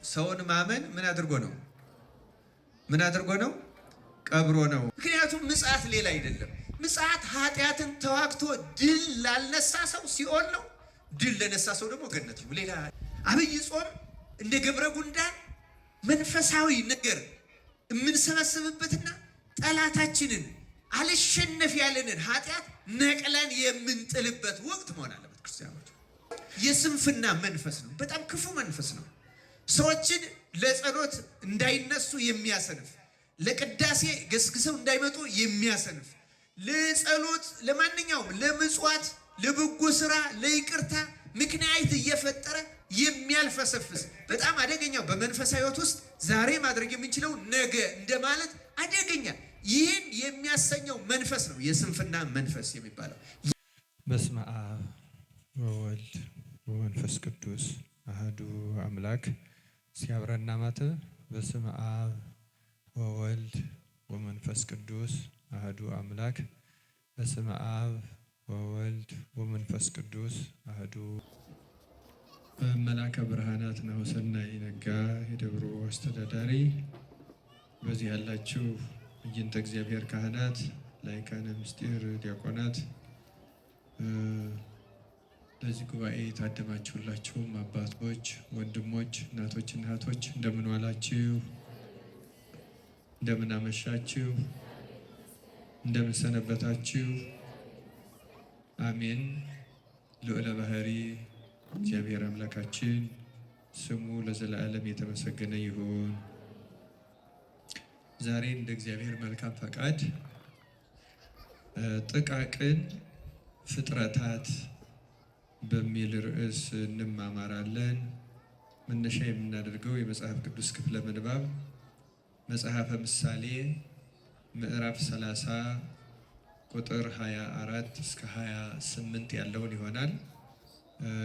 ሰውን ማመን ምን አድርጎ ነው? ቀብሮ ነው። ምክንያቱም ምጽአት ሌላ አይደለም። ምጽአት ኃጢአትን ተዋግቶ ድል ላልነሳ ሰው ሲኦል ነው። ድል ለነሳ ሰው ደግሞ ገነት ነው። ሌላ አብይ ጾም እንደ ገብረ ጉንዳን መንፈሳዊ ነገር የምንሰበስብበትና ጠላታችንን አልሸነፍ ያለንን ኃጢአት ነቅለን የምንጥልበት ወቅት መሆን አለበት። ክርስቲያኖች የስንፍና መንፈስ ነው። በጣም ክፉ መንፈስ ነው። ሰዎችን ለጸሎት እንዳይነሱ የሚያሰንፍ፣ ለቅዳሴ ገስግሰው እንዳይመጡ የሚያሰንፍ፣ ለጸሎት ለማንኛውም ለምጽዋት፣ ለበጎ ስራ፣ ለይቅርታ ምክንያት እየፈጠረ የሚያልፈሰፍስ በጣም አደገኛው በመንፈሳዊ ሕይወት ውስጥ ዛሬ ማድረግ የምንችለው ነገ እንደማለት አደገኛ ይህን የሚያሰኘው መንፈስ ነው የስንፍና መንፈስ የሚባለው። በስመ አብ ወወልድ ወመንፈስ ቅዱስ አሐዱ አምላክ ሲያብረና ማተ። በስመ አብ ወወልድ ወመንፈስ ቅዱስ አሐዱ አምላክ። በስመ አብ ወወልድ ወመንፈስ ቅዱስ አሐዱ። መላከ ብርሃናት ናሁሰናይ ነጋ የደብሩ አስተዳዳሪ፣ በዚህ ያላችሁ እይንተ እግዚአብሔር ካህናት፣ ላይካነ ምስጢር ዲያቆናት፣ ለዚህ ጉባኤ የታደማችሁላችሁም አባቶች፣ ወንድሞች፣ እናቶች፣ እህቶች እንደምን ዋላችሁ? እንደምን አመሻችሁ? እንደምን ሰነበታችሁ? አሜን። ልዑለ ባህሪ እግዚአብሔር አምላካችን ስሙ ለዘላለም የተመሰገነ ይሁን። ዛሬ እንደ እግዚአብሔር መልካም ፈቃድ ጥቃቅን ፍጥረታት በሚል ርዕስ እንማማራለን። መነሻ የምናደርገው የመጽሐፍ ቅዱስ ክፍለ ምንባብ መጽሐፈ ምሳሌ ምዕራፍ 30 ቁጥር 24 እስከ 28 ያለውን ይሆናል።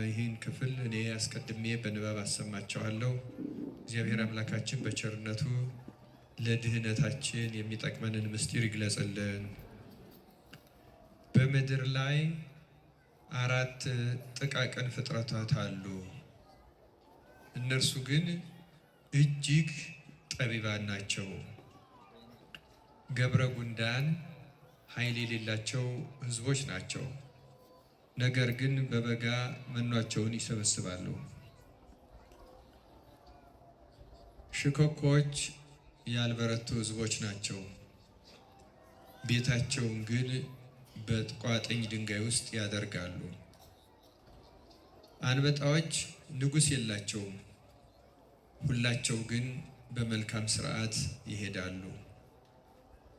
ይህን ክፍል እኔ አስቀድሜ በንባብ አሰማቸዋለሁ። እግዚአብሔር አምላካችን በቸርነቱ ለድህነታችን የሚጠቅመንን ምስጢር ይግለጽልን። በምድር ላይ 4 ጥቃቅን ፍጥረታት አሉ። እነርሱ ግን እጅግ ጠቢባን ናቸው። ገብረ ጉንዳን ኃይል የሌላቸው ሕዝቦች ናቸው። ነገር ግን በበጋ መኗቸውን ይሰበስባሉ። ሽኮኮች ያልበረቱ ሕዝቦች ናቸው። ቤታቸውን ግን በቋጥኝ ድንጋይ ውስጥ ያደርጋሉ። አንበጣዎች ንጉሥ የላቸውም። ሁላቸው ግን በመልካም ሥርዓት ይሄዳሉ።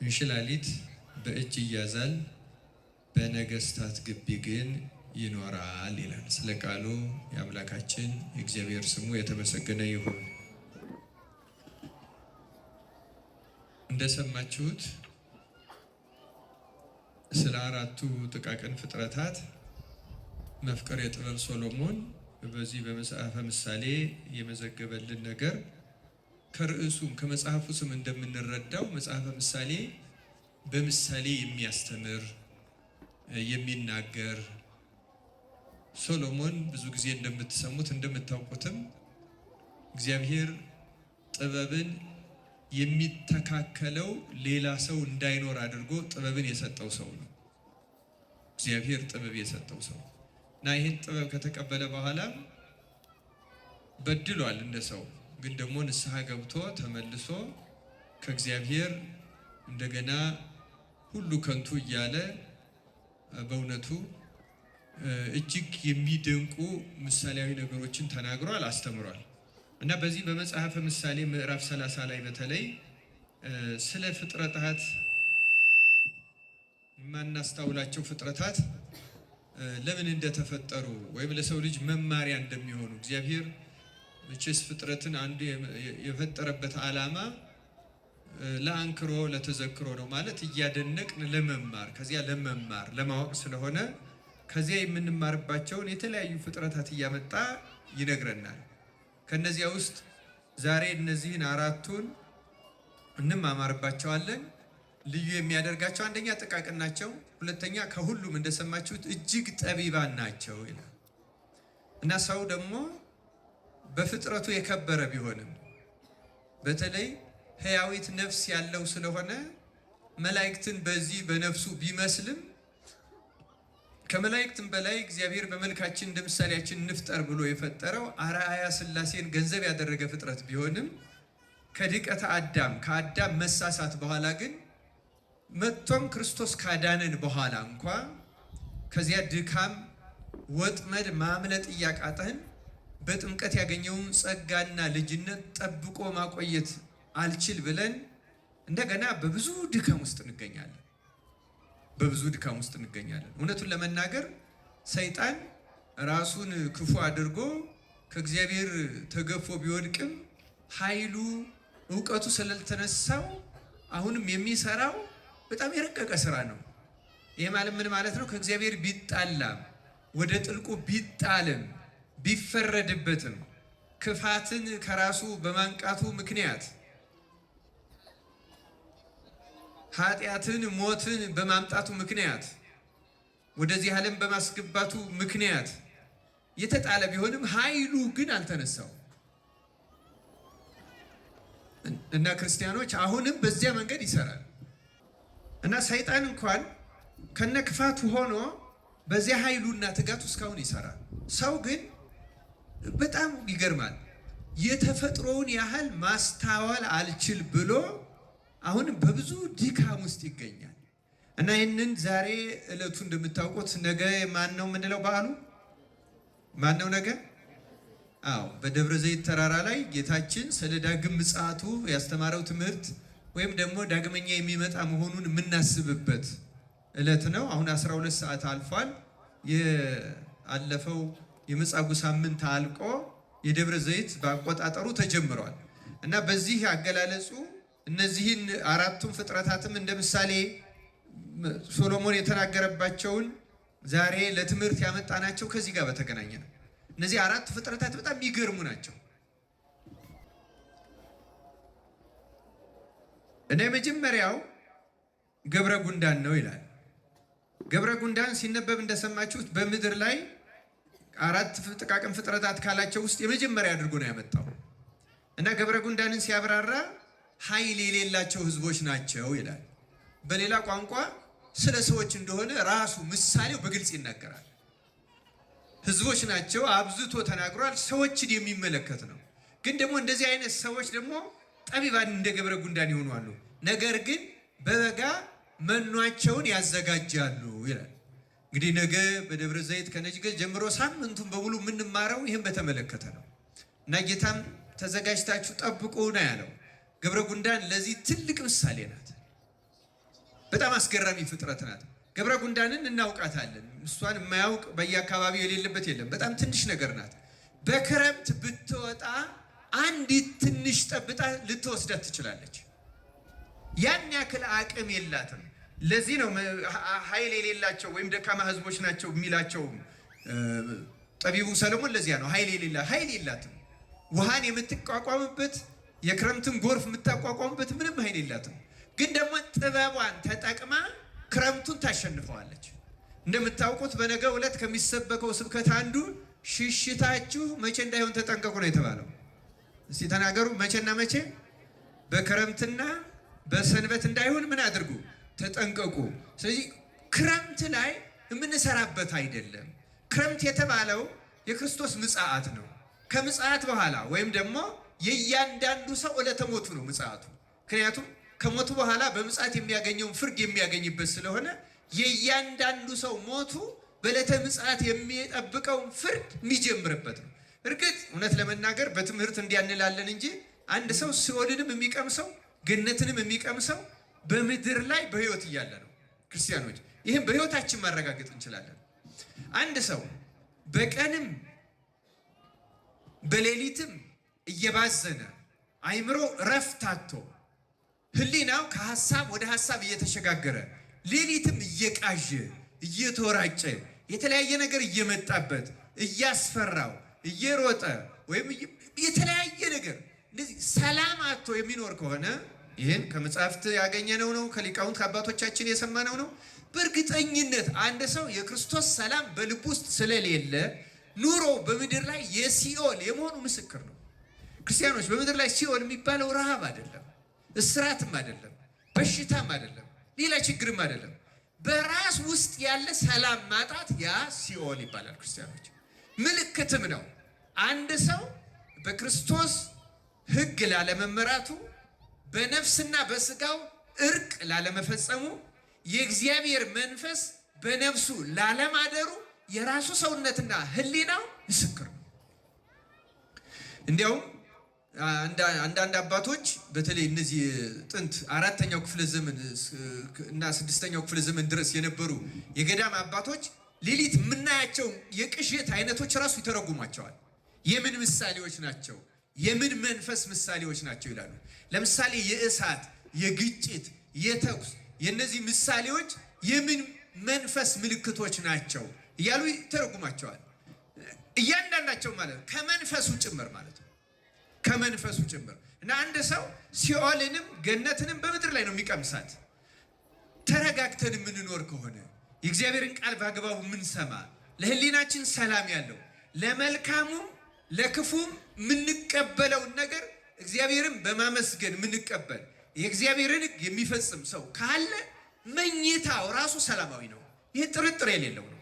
እንሽላሊት በእጅ ይያዛል፣ በነገስታት ግቢ ግን ይኖራል ይላል። ስለ ቃሉ የአምላካችን የእግዚአብሔር ስሙ የተመሰገነ ይሁን። እንደሰማችሁት ስለ 4ቱ ጥቃቅን ፍጥረታት መፍቀሬ ጥበብ ሶሎሞን በዚህ በመጽሐፈ ምሳሌ የመዘገበልን ነገር ከርዕሱም ከመጽሐፉ ስም እንደምንረዳው መጽሐፈ ምሳሌ በምሳሌ የሚያስተምር የሚናገር። ሶሎሞን ብዙ ጊዜ እንደምትሰሙት እንደምታውቁትም እግዚአብሔር ጥበብን የሚተካከለው ሌላ ሰው እንዳይኖር አድርጎ ጥበብን የሰጠው ሰው ነው። እግዚአብሔር ጥበብ የሰጠው ሰው እና ይህን ጥበብ ከተቀበለ በኋላ በድሏል እንደ ሰው። ግን ደግሞ ንስሐ ገብቶ ተመልሶ ከእግዚአብሔር እንደገና ሁሉ ከንቱ እያለ በእውነቱ እጅግ የሚደንቁ ምሳሌያዊ ነገሮችን ተናግሯል፣ አስተምሯል። እና በዚህ በመጽሐፈ ምሳሌ ምዕራፍ 30 ላይ በተለይ ስለ ፍጥረታት የማናስተውላቸው ፍጥረታት ለምን እንደተፈጠሩ ወይም ለሰው ልጅ መማሪያ እንደሚሆኑ እግዚአብሔር መቼስ ፍጥረትን አንዱ የፈጠረበት ዓላማ ለአንክሮ ለተዘክሮ ነው ማለት እያደነቅን ለመማር ከዚያ ለመማር ለማወቅ ስለሆነ ከዚያ የምንማርባቸውን የተለያዩ ፍጥረታት እያመጣ ይነግረናል። ከነዚያ ውስጥ ዛሬ እነዚህን 4ቱን እንማማርባቸዋለን። ልዩ የሚያደርጋቸው አንደኛ ጥቃቅን ናቸው፣ ሁለተኛ ከሁሉም እንደሰማችሁት እጅግ ጠቢባን ናቸው ይላል። እና ሰው ደግሞ በፍጥረቱ የከበረ ቢሆንም በተለይ ሕያዊት ነፍስ ያለው ስለሆነ መላእክትን በዚህ በነፍሱ ቢመስልም ከመላእክትም በላይ እግዚአብሔር በመልካችን እንደ ምሳሌያችን እንፍጠር ብሎ የፈጠረው አርአያ ሥላሴን ገንዘብ ያደረገ ፍጥረት ቢሆንም ከድቀተ አዳም ከአዳም መሳሳት በኋላ ግን መጥቶም ክርስቶስ ካዳነን በኋላ እንኳ ከዚያ ድካም ወጥመድ ማምለጥ እያቃተን በጥምቀት ያገኘውን ጸጋና ልጅነት ጠብቆ ማቆየት አልችል ብለን እንደገና በብዙ ድካም ውስጥ እንገኛለን። እውነቱን ለመናገር ሰይጣን ራሱን ክፉ አድርጎ ከእግዚአብሔር ተገፎ ቢወድቅም ኃይሉ እውቀቱ ስለተነሳው አሁንም የሚሰራው በጣም የረቀቀ ስራ ነው። ይሄ ማለት ምን ማለት ነው? ከእግዚአብሔር ቢጣላም ወደ ጥልቁ ቢጣልም ቢፈረድበትም ክፋትን ከራሱ በማንቃቱ ምክንያት ኃጢአትን ሞትን በማምጣቱ ምክንያት ወደዚህ ዓለም በማስገባቱ ምክንያት የተጣለ ቢሆንም ኃይሉ ግን አልተነሳው እና ክርስቲያኖች አሁንም በዚያ መንገድ ይሰራል እና ሰይጣን እንኳን ከነክፋቱ ሆኖ በዚያ ኃይሉና ትጋቱ እስካሁን ይሰራል። ሰው ግን በጣም ይገርማል። የተፈጥሮውን ያህል ማስተዋል አልችል ብሎ አሁንም በብዙ ድካም ውስጥ ይገኛል እና ይህንን ዛሬ ዕለቱ እንደምታውቁት ነገ ማን ነው የምንለው? በዓሉ ማን ነው ነገ? አዎ በደብረ ዘይት ተራራ ላይ ጌታችን ስለ ዳግም ምጽአቱ ያስተማረው ትምህርት ወይም ደግሞ ዳግመኛ የሚመጣ መሆኑን የምናስብበት ዕለት ነው። አሁን 12 ሰዓት አልፏል። ያለፈው የመጻጉዕ ሳምንት አልቆ የደብረ ዘይት በአቆጣጠሩ ተጀምሯል እና በዚህ አገላለጹ እነዚህን አራቱን ፍጥረታትም እንደ ምሳሌ ሶሎሞን የተናገረባቸውን ዛሬ ለትምህርት ያመጣናቸው ከዚህ ጋር በተገናኘ ነው። እነዚህ አራቱ ፍጥረታት በጣም የሚገርሙ ናቸው እና የመጀመሪያው ገብረ ጉንዳን ነው ይላል። ገብረ ጉንዳን ሲነበብ እንደሰማችሁት በምድር ላይ አራት ጥቃቅን ፍጥረታት ካላቸው ውስጥ የመጀመሪያ አድርጎ ነው ያመጣው እና ገብረ ጉንዳንን ሲያብራራ ኃይል የሌላቸው ህዝቦች ናቸው ይላል። በሌላ ቋንቋ ስለ ሰዎች እንደሆነ ራሱ ምሳሌው በግልጽ ይናገራል። ህዝቦች ናቸው አብዝቶ ተናግሯል። ሰዎችን የሚመለከት ነው። ግን ደግሞ እንደዚህ አይነት ሰዎች ደግሞ ጠቢባን እንደ ገብረ ጉንዳን ይሆናሉ። ነገር ግን በበጋ መኗቸውን ያዘጋጃሉ ይላል። እንግዲህ ነገ በደብረ ዘይት ከነጅገ ጀምሮ ሳምንቱን በሙሉ የምንማረው ይህን በተመለከተ ነው እና ጌታም ተዘጋጅታችሁ ጠብቁ ነው ያለው። ገብረ ጉንዳን ለዚህ ትልቅ ምሳሌ ናት። በጣም አስገራሚ ፍጥረት ናት። ገብረ ጉንዳንን እናውቃታለን። እሷን የማያውቅ በየአካባቢው የሌለበት የለም። በጣም ትንሽ ነገር ናት። በክረምት ብትወጣ አንዲት ትንሽ ጠብታ ልትወስዳት ትችላለች። ያን ያክል አቅም የላትም። ለዚህ ነው ኃይል የሌላቸው ወይም ደካማ ህዝቦች ናቸው የሚላቸው ጠቢቡ ሰለሞን። ለዚያ ነው ኃይል የላትም። ውሃን የምትቋቋምበት የክረምትን ጎርፍ የምታቋቋምበት ምንም ኃይል የላትም። ግን ደግሞ ጥበቧን ተጠቅማ ክረምቱን ታሸንፈዋለች። እንደምታውቁት በነገው ዕለት ከሚሰበከው ስብከት አንዱ ሽሽታችሁ መቼ እንዳይሆን ተጠንቀቁ ነው የተባለው። እስቲ ተናገሩ። መቼና መቼ? በክረምትና በሰንበት እንዳይሆን ምን አድርጉ? ተጠንቀቁ። ስለዚህ ክረምት ላይ የምንሰራበት አይደለም። ክረምት የተባለው የክርስቶስ ምጽአት ነው። ከምጽአት በኋላ ወይም ደግሞ የእያንዳንዱ ሰው ዕለተ ሞቱ ነው ምጽአቱ። ምክንያቱም ከሞቱ በኋላ በምጽአት የሚያገኘውን ፍርድ የሚያገኝበት ስለሆነ የእያንዳንዱ ሰው ሞቱ በዕለተ ምጽአት የሚጠብቀውን ፍርድ የሚጀምርበት ነው። እርግጥ እውነት ለመናገር በትምህርት እንዲያንላለን እንጂ አንድ ሰው ሲኦልንም የሚቀምሰው ገነትንም የሚቀምሰው በምድር ላይ በሕይወት እያለ ነው። ክርስቲያኖች ይህም በሕይወታችን ማረጋገጥ እንችላለን። አንድ ሰው በቀንም በሌሊትም እየባዘነ አይምሮ ረፍት አጥቶ ህሊናው ከሐሳብ ወደ ሐሳብ እየተሸጋገረ ሌሊትም እየቃዠ እየተወራጨ የተለያየ ነገር እየመጣበት እያስፈራው እየሮጠ ወይም የተለያየ ነገር እንደዚህ ሰላም አጥቶ የሚኖር ከሆነ ይህን ከመጽሐፍት ያገኘነው ነው፣ ከሊቃውንት ከአባቶቻችን የሰማነው ነው። በእርግጠኝነት አንድ ሰው የክርስቶስ ሰላም በልብ ውስጥ ስለሌለ ኑሮ በምድር ላይ የሲኦል የመሆኑ ምስክር ነው። ክርስቲያኖች በምድር ላይ ሲኦል የሚባለው ረሃብ አይደለም፣ እስራትም አይደለም፣ በሽታም አይደለም፣ ሌላ ችግርም አይደለም። በራስ ውስጥ ያለ ሰላም ማጣት ያ ሲኦል ይባላል። ክርስቲያኖች ምልክትም ነው። አንድ ሰው በክርስቶስ ሕግ ላለመመራቱ፣ በነፍስና በስጋው እርቅ ላለመፈጸሙ፣ የእግዚአብሔር መንፈስ በነፍሱ ላለማደሩ የራሱ ሰውነትና ሕሊናው ምስክር ነው። እንዲያውም አንዳንድ አባቶች በተለይ እነዚህ ጥንት 4ኛው ክፍለ ዘመን እና 6ኛው ክፍለ ዘመን ድረስ የነበሩ የገዳም አባቶች ሌሊት የምናያቸው የቅዠት አይነቶች ራሱ ይተረጉሟቸዋል። የምን ምሳሌዎች ናቸው? የምን መንፈስ ምሳሌዎች ናቸው ይላሉ። ለምሳሌ የእሳት፣ የግጭት፣ የተኩስ የነዚህ ምሳሌዎች የምን መንፈስ ምልክቶች ናቸው እያሉ ይተረጉሟቸዋል። እያንዳንዳቸው ማለት ነው ከመንፈሱ ጭምር ማለት ነው ከመንፈሱ ጭምር እና አንድ ሰው ሲኦልንም ገነትንም በምድር ላይ ነው የሚቀምሳት። ተረጋግተን የምንኖር ከሆነ የእግዚአብሔርን ቃል በአግባቡ የምንሰማ፣ ለሕሊናችን ሰላም ያለው፣ ለመልካሙም ለክፉም የምንቀበለውን ነገር እግዚአብሔርን በማመስገን የምንቀበል የእግዚአብሔርን ሕግ የሚፈጽም ሰው ካለ መኝታው ራሱ ሰላማዊ ነው። ይህ ጥርጥር የሌለው ነው።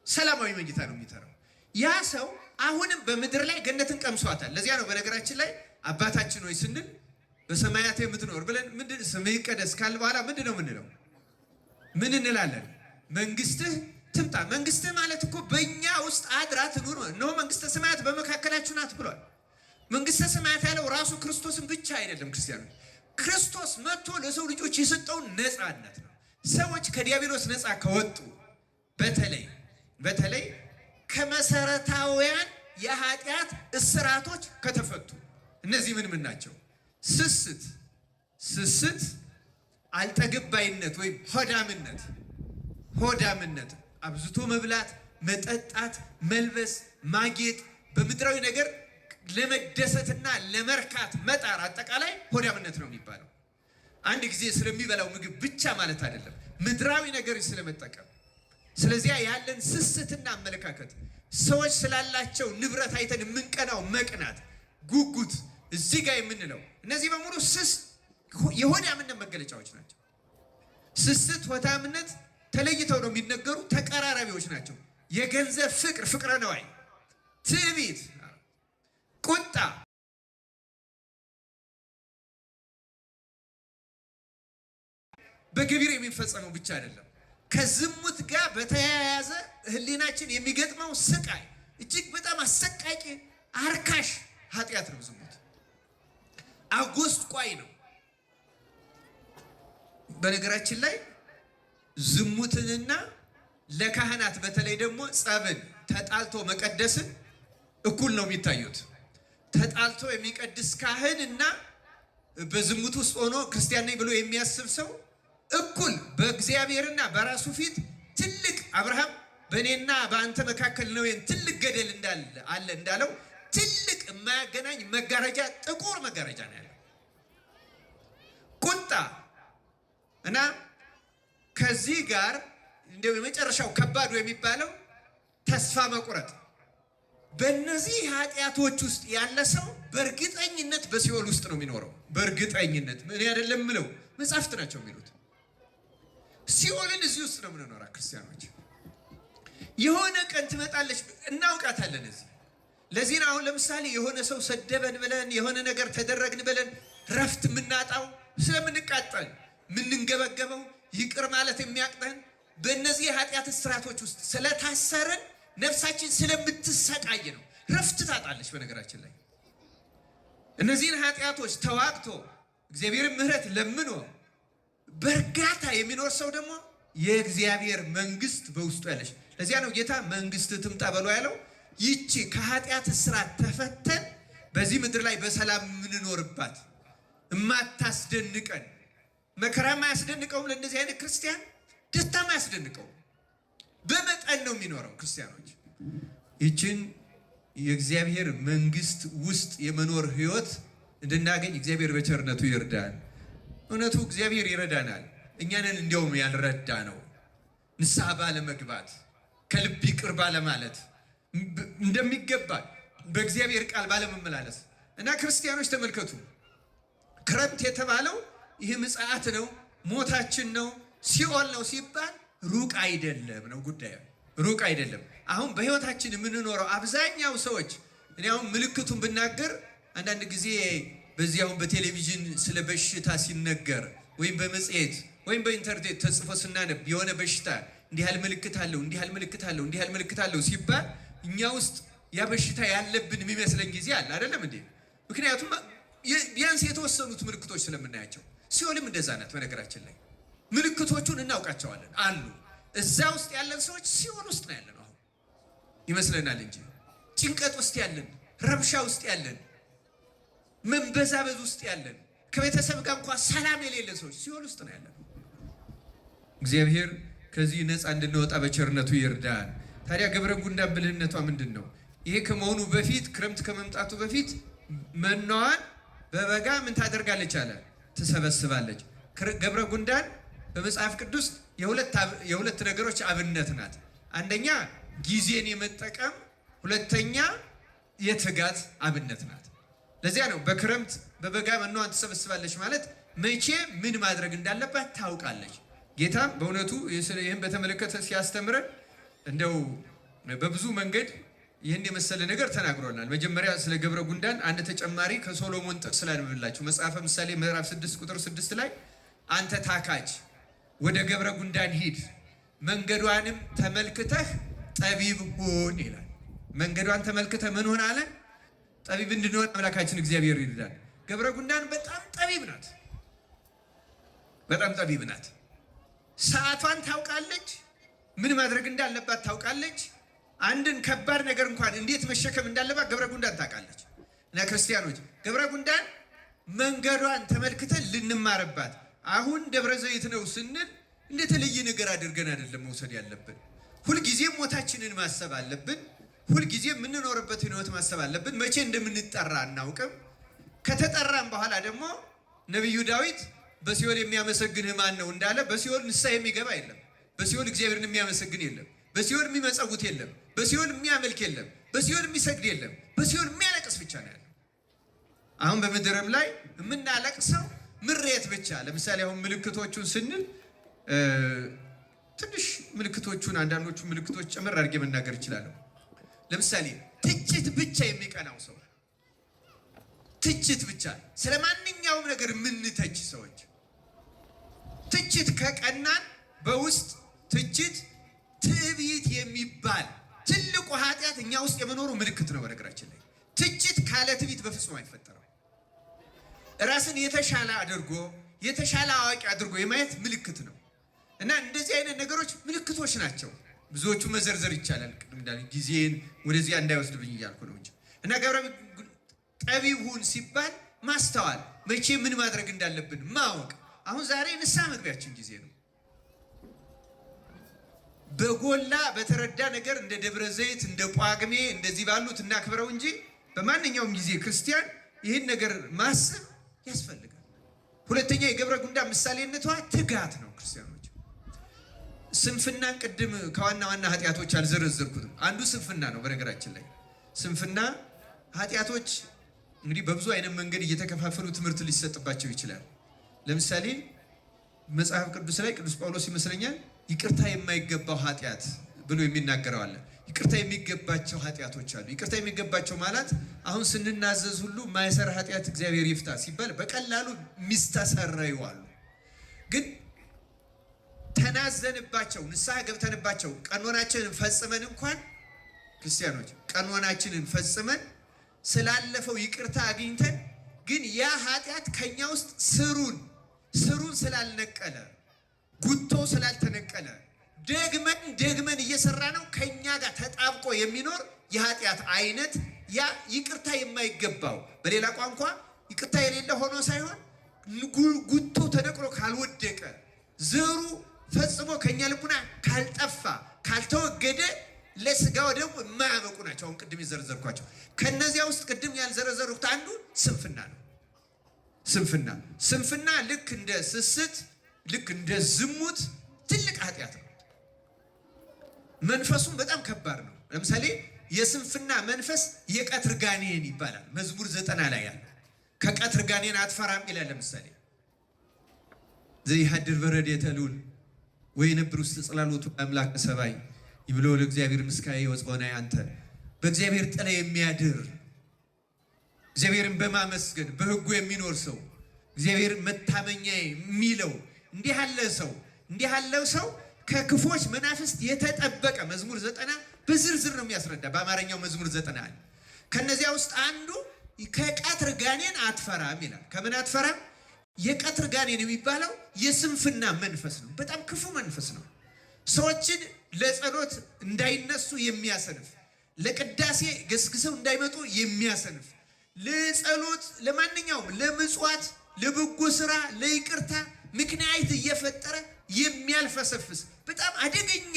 ሰላማዊ መኝታ ነው የሚተራው። ያ ሰው አሁንም በምድር ላይ ገነትን ቀምሷታል። ለዚያ ነው በነገራችን ላይ አባታችን ሆይ ስንል በሰማያት የምትኖር ብለን ምንድን ስምህ ይቀደስ ካል በኋላ ምንድን ነው ምንለው? ምን እንላለን? መንግስትህ ትምጣ። መንግስትህ ማለት እኮ በእኛ ውስጥ አድራ ትኑር ነው። መንግስተ ሰማያት በመካከላችሁ ናት ብሏል። መንግስተ ሰማያት ያለው ራሱ ክርስቶስን ብቻ አይደለም። ክርስቲያኖች ክርስቶስ መጥቶ ለሰው ልጆች የሰጠውን ነፃነት ነው። ሰዎች ከዲያብሎስ ነፃ ከወጡ በተለይ ከመሰረታዊያን የኃጢአት እስራቶች ከተፈቱ፣ እነዚህ ምን ናቸው? ስስት፣ አልጠግባይነት ወይም ሆዳምነት፣ አብዝቶ መብላት፣ መጠጣት፣ መልበስ፣ ማጌጥ፣ በምድራዊ ነገር ለመደሰትና ለመርካት መጣር፣ አጠቃላይ ሆዳምነት ነው የሚባለው። አንድ ጊዜ ስለሚበላው ምግብ ብቻ ማለት አይደለም፣ ምድራዊ ነገር ስለመጠቀም። ስለዚያ ያለን ስስትና አመለካከት፣ ሰዎች ስላላቸው ንብረት አይተን የምንቀናው መቅናት፣ ጉጉት፣ እዚህ ጋር የምንለው እነዚህ በሙሉ የሆዳምነት መገለጫዎች ናቸው። ስስት፣ ሆዳምነት ተለይተው ነው የሚነገሩ፣ ተቀራራቢዎች ናቸው። የገንዘብ ፍቅረ ነዋይ፣ ትዕቢት፣ ቁጣ፣ በገቢር የሚፈጸመው ብቻ አይደለም። ከዝሙት ጋር በተያያዘ ሕሊናችን የሚገጥመው ስቃይ እጅግ በጣም አሰቃቂ አርካሽ ኃጢአት ነው። ዝሙት አጎስቋይ ነው። በነገራችን ላይ ዝሙትንና ለካህናት በተለይ ደግሞ ጸብን ተጣልቶ መቀደስን እኩል ነው የሚታዩት። ተጣልቶ የሚቀድስ ካህን እና በዝሙት ውስጥ ሆኖ ክርስቲያን ነኝ ብሎ የሚያስብ ሰው እኩል በእግዚአብሔርና በራሱ ፊት ትልቅ አብርሃም በእኔና በአንተ መካከል ነው ትልቅ ገደል አለ እንዳለው ትልቅ የማያገናኝ መጋረጃ፣ ጥቁር መጋረጃ ነው ያለው። ቁጣ እና ከዚህ ጋር እንደው የመጨረሻው ከባዱ የሚባለው ተስፋ መቁረጥ። በእነዚህ ኃጢአቶች ውስጥ ያለ ሰው በእርግጠኝነት በሲኦል ውስጥ ነው የሚኖረው። በእርግጠኝነት ምን አይደለም ምለው መጻሕፍት ናቸው የሚሉት። ሲኦልን እዚህ ውስጥ ነው የምንኖራ ክርስቲያኖች። የሆነ ቀን ትመጣለች፣ እናውቃታለን። ለዚህ ነው አሁን ለምሳሌ የሆነ ሰው ሰደበን ብለን የሆነ ነገር ተደረግን ብለን ረፍት የምናጣው፣ ስለምንቃጠል የምንንገበገበው፣ ይቅር ማለት የሚያቅተን በእነዚህ የኃጢአት እስራቶች ውስጥ ስለታሰርን ነፍሳችን ስለምትሰቃይ ነው። ረፍት ታጣለች። በነገራችን ላይ እነዚህን ኃጢአቶች ተዋግቶ እግዚአብሔርን ምሕረት ለምኖ በእርጋታ የሚኖር ሰው ደግሞ የእግዚአብሔር መንግስት በውስጡ ያለች። ለዚያ ነው ጌታ መንግስት ትምጣ በሎ ያለው። ይቺ ከኃጢአት እስራት ተፈተን በዚህ ምድር ላይ በሰላም የምንኖርባት እማታስደንቀን፣ መከራም አያስደንቀውም። ለእነዚህ አይነት ክርስቲያን ደስታም አያስደንቀውም። በመጠን ነው የሚኖረው። ክርስቲያኖች ይችን የእግዚአብሔር መንግስት ውስጥ የመኖር ህይወት እንድናገኝ እግዚአብሔር በቸርነቱ ይርዳል። እውነቱ እግዚአብሔር ይረዳናል። እኛንን እንዲያውም ያልረዳ ነው። ንስሐ ባለመግባት፣ ከልብ ይቅር ባለማለት፣ እንደሚገባ በእግዚአብሔር ቃል ባለመመላለስ እና ክርስቲያኖች ተመልከቱ፣ ክረምት የተባለው ይህ ምጽአት ነው፣ ሞታችን ነው፣ ሲኦል ነው ሲባል ሩቅ አይደለም ነው ጉዳዩ፣ ሩቅ አይደለም። አሁን በህይወታችን የምንኖረው አብዛኛው ሰዎች እኔ አሁን ምልክቱን ብናገር አንዳንድ ጊዜ በዚያው በቴሌቪዥን ስለ በሽታ ሲነገር ወይም በመጽሔት ወይም በኢንተርኔት ተጽፎ ስናነብ የሆነ በሽታ እንዲህ ያህል ምልክት አለው እንዲህ ያህል ምልክት አለው እንዲህ ያህል ምልክት አለው ሲባል እኛ ውስጥ ያ በሽታ ያለብን የሚመስለን ጊዜ አለ አይደለም እንዴ? ምክንያቱም ቢያንስ የተወሰኑት ምልክቶች ስለምናያቸው። ሲኦልም እንደዛ ናት። በነገራችን ላይ ምልክቶቹን እናውቃቸዋለን አሉ። እዛ ውስጥ ያለን ሰዎች ሲኦል ውስጥ ነው ያለን አሁን ይመስለናል እንጂ ጭንቀት ውስጥ ያለን፣ ረብሻ ውስጥ ያለን፣ መንበዛበዝ ውስጥ ያለን፣ ከቤተሰብ ጋር እንኳን ሰላም የሌለን ሰዎች ሲኦል ውስጥ ነው ያለን። እግዚአብሔር ከዚህ ነፃ እንድንወጣ በቸርነቱ ይርዳን። ታዲያ ገብረ ጉንዳን ብልህነቷ ምንድን ነው? ይሄ ከመሆኑ በፊት ክረምት ከመምጣቱ በፊት መናዋን በበጋ ምን ታደርጋለች አለ? ትሰበስባለች። ገብረ ጉንዳን በመጽሐፍ ቅዱስ የሁለት ነገሮች አብነት ናት። አንደኛ ጊዜን የመጠቀም፣ ሁለተኛ የትጋት አብነት ናት። ለዚያ ነው በክረምት በበጋ መናዋን ትሰበስባለች ማለት መቼ ምን ማድረግ እንዳለባት ታውቃለች። ጌታም በእውነቱ ይህን በተመለከተ ሲያስተምረን እንደው በብዙ መንገድ ይህን የመሰለ ነገር ተናግሮናል። መጀመሪያ ስለ ገብረ ጉንዳን አንድ ተጨማሪ ከሶሎሞን ጥቅስ ላንብብላችሁ። መጽሐፈ ምሳሌ ምዕራፍ 6 ቁጥር 6 ላይ አንተ ታካች ወደ ገብረ ጉንዳን ሂድ፣ መንገዷንም ተመልክተህ ጠቢብ ሁን ይላል። መንገዷን ተመልክተህ ምን ሆን አለ? ጠቢብ እንድንሆን አምላካችን እግዚአብሔር ይርዳል። ገብረ ጉንዳን በጣም ጠቢብ ናት፣ በጣም ጠቢብ ናት። ሰዓቷን ታውቃለች፣ ምን ማድረግ እንዳለባት ታውቃለች። አንድን ከባድ ነገር እንኳን እንዴት መሸከም እንዳለባት ገብረ ጉንዳን ታውቃለች። እና ክርስቲያኖች ገብረ ጉንዳን መንገዷን ተመልክተን ልንማርባት። አሁን ደብረ ዘይት ነው ስንል እንደተለየ ነገር አድርገን አይደለም መውሰድ ያለብን። ሁልጊዜም ሞታችንን ማሰብ አለብን። ሁልጊዜ የምንኖርበትን ህይወት ማሰብ አለብን። መቼ እንደምንጠራ አናውቅም። ከተጠራም በኋላ ደግሞ ነቢዩ ዳዊት በሲኦል የሚያመሰግንህ ማን ነው እንዳለ በሲኦል ንስሐ የሚገባ የለም። በሲኦል እግዚአብሔርን የሚያመሰግን የለም። በሲኦል የሚመጸውት የለም። በሲኦል የሚያመልክ የለም። በሲኦል የሚሰግድ የለም። በሲኦል የሚያለቅስ ብቻ ነው ያለው። አሁን በምድርም ላይ የምናለቅሰው ምሬት ብቻ። ለምሳሌ አሁን ምልክቶቹን ስንል ትንሽ ምልክቶቹን አንዳንዶቹ ምልክቶች ጨምር አድርጌ መናገር እችላለሁ። ለምሳሌ ትችት ብቻ የሚቀናው ሰው፣ ትችት ብቻ ስለ ማንኛውም ነገር የምንተች ሰዎች፣ ትችት ከቀናን በውስጥ ትችት ትዕቢት የሚባል ትልቁ ኃጢአት እኛ ውስጥ የመኖሩ ምልክት ነው። በነገራችን ላይ ትችት ካለ ትዕቢት በፍጹም አይፈጠርም። ራስን የተሻለ አድርጎ የተሻለ አዋቂ አድርጎ የማየት ምልክት ነው። እና እንደዚህ አይነት ነገሮች ምልክቶች ናቸው። ብዙዎቹ መዘርዘር ይቻላል። ቅድም እንዳለ ጊዜን ወደዚያ እንዳይወስድብኝ እያልኩ ነው እንጂ እና ገብረ ጠቢብ ሁን ሲባል ማስተዋል፣ መቼ ምን ማድረግ እንዳለብን ማወቅ። አሁን ዛሬ ንስሐ መግቢያችን ጊዜ ነው። በጎላ በተረዳ ነገር እንደ ደብረ ዘይት እንደ ጳጉሜ እንደዚህ ባሉት እናክብረው እንጂ በማንኛውም ጊዜ ክርስቲያን ይህን ነገር ማሰብ ያስፈልጋል። ሁለተኛ የገብረ ጉንዳን ምሳሌነቷ ትጋት ነው። ክርስቲያኖች ስንፍናን ቅድም ከዋና ዋና ኃጢአቶች አልዘረዘርኩትም። አንዱ ስንፍና ነው። በነገራችን ላይ ስንፍና ኃጢአቶች እንግዲህ በብዙ አይነት መንገድ እየተከፋፈሉ ትምህርት ሊሰጥባቸው ይችላል። ለምሳሌ መጽሐፍ ቅዱስ ላይ ቅዱስ ጳውሎስ ይመስለኛል ይቅርታ የማይገባው ኃጢአት ብሎ የሚናገረው አለ። ይቅርታ የሚገባቸው ኃጢአቶች አሉ። ይቅርታ የሚገባቸው ማለት አሁን ስንናዘዝ ሁሉ ማይሰራ ኃጢአት እግዚአብሔር ይፍታ ሲባል በቀላሉ ሚስተሰረዩ አሉ። ግን ተናዘንባቸው ንስሐ ገብተንባቸው ቀኖናችንን ፈጽመን እንኳን ክርስቲያኖች ቀኖናችንን ፈጽመን ስላለፈው ይቅርታ አግኝተን ግን ያ ኃጢአት ከኛ ውስጥ ስሩን ስላልነቀለ ጉቶ ስላልተነቀለ ደግመን እየሰራ ነው ከኛ ጋር ተጣብቆ የሚኖር የኃጢአት አይነት ያ ይቅርታ የማይገባው በሌላ ቋንቋ ይቅርታ የሌለ ሆኖ ሳይሆን ጉቶ ተነቅሎ ካልወደቀ ዘሩ ፈጽሞ ከኛ ልቡና ካልጠፋ ካልተወገደ ለስጋው ደግሞ የማያበቁ ናቸው። አሁን ቅድም የዘረዘርኳቸው ከነዚያ ውስጥ ቅድም ያልዘረዘሩት አንዱ ስንፍና ነው። ስንፍና ልክ እንደ ስስት ልክ እንደ ዝሙት ትልቅ ኃጢአት ነው። መንፈሱም በጣም ከባድ ነው። ለምሳሌ የስንፍና መንፈስ የቀትር ጋኔን ይባላል። መዝሙር 90 ላይ ያለ ከቀትር ጋኔን አትፈራም ይላል። ለምሳሌ ዘይሐድር በረድኤተ ልዑል ወይነብር ውስተ ጽላሎቱ አምላከ ሰማይ ይብሎ ለእግዚአብሔር ምስካየ ወጽዮናይ አንተ። በእግዚአብሔር ጥላ የሚያድር እግዚአብሔርን በማመስገን በሕጉ የሚኖር ሰው እግዚአብሔር መታመኛዬ የሚለው እንዲህ ያለው ሰው ከክፎች መናፍስት የተጠበቀ መዝሙር 90 በዝርዝር ነው የሚያስረዳ። በአማርኛው መዝሙር 90 ከነዚያ ውስጥ አንዱ ከቀትር ጋኔን አትፈራም ይላል። ከምን አትፈራም? የቀትር ጋኔን የሚባለው የስንፍና መንፈስ ነው። በጣም ክፉ መንፈስ ነው። ሰዎችን ለጸሎት እንዳይነሱ የሚያሰንፍ፣ ለቅዳሴ ገስግሰው እንዳይመጡ የሚያሰንፍ፣ ለጸሎት ለማንኛውም ለምጽዋት፣ ለበጎ ስራ፣ ለይቅርታ ምክንያት እየፈጠረ የሚያልፈሰፍስ በጣም አደገኛ።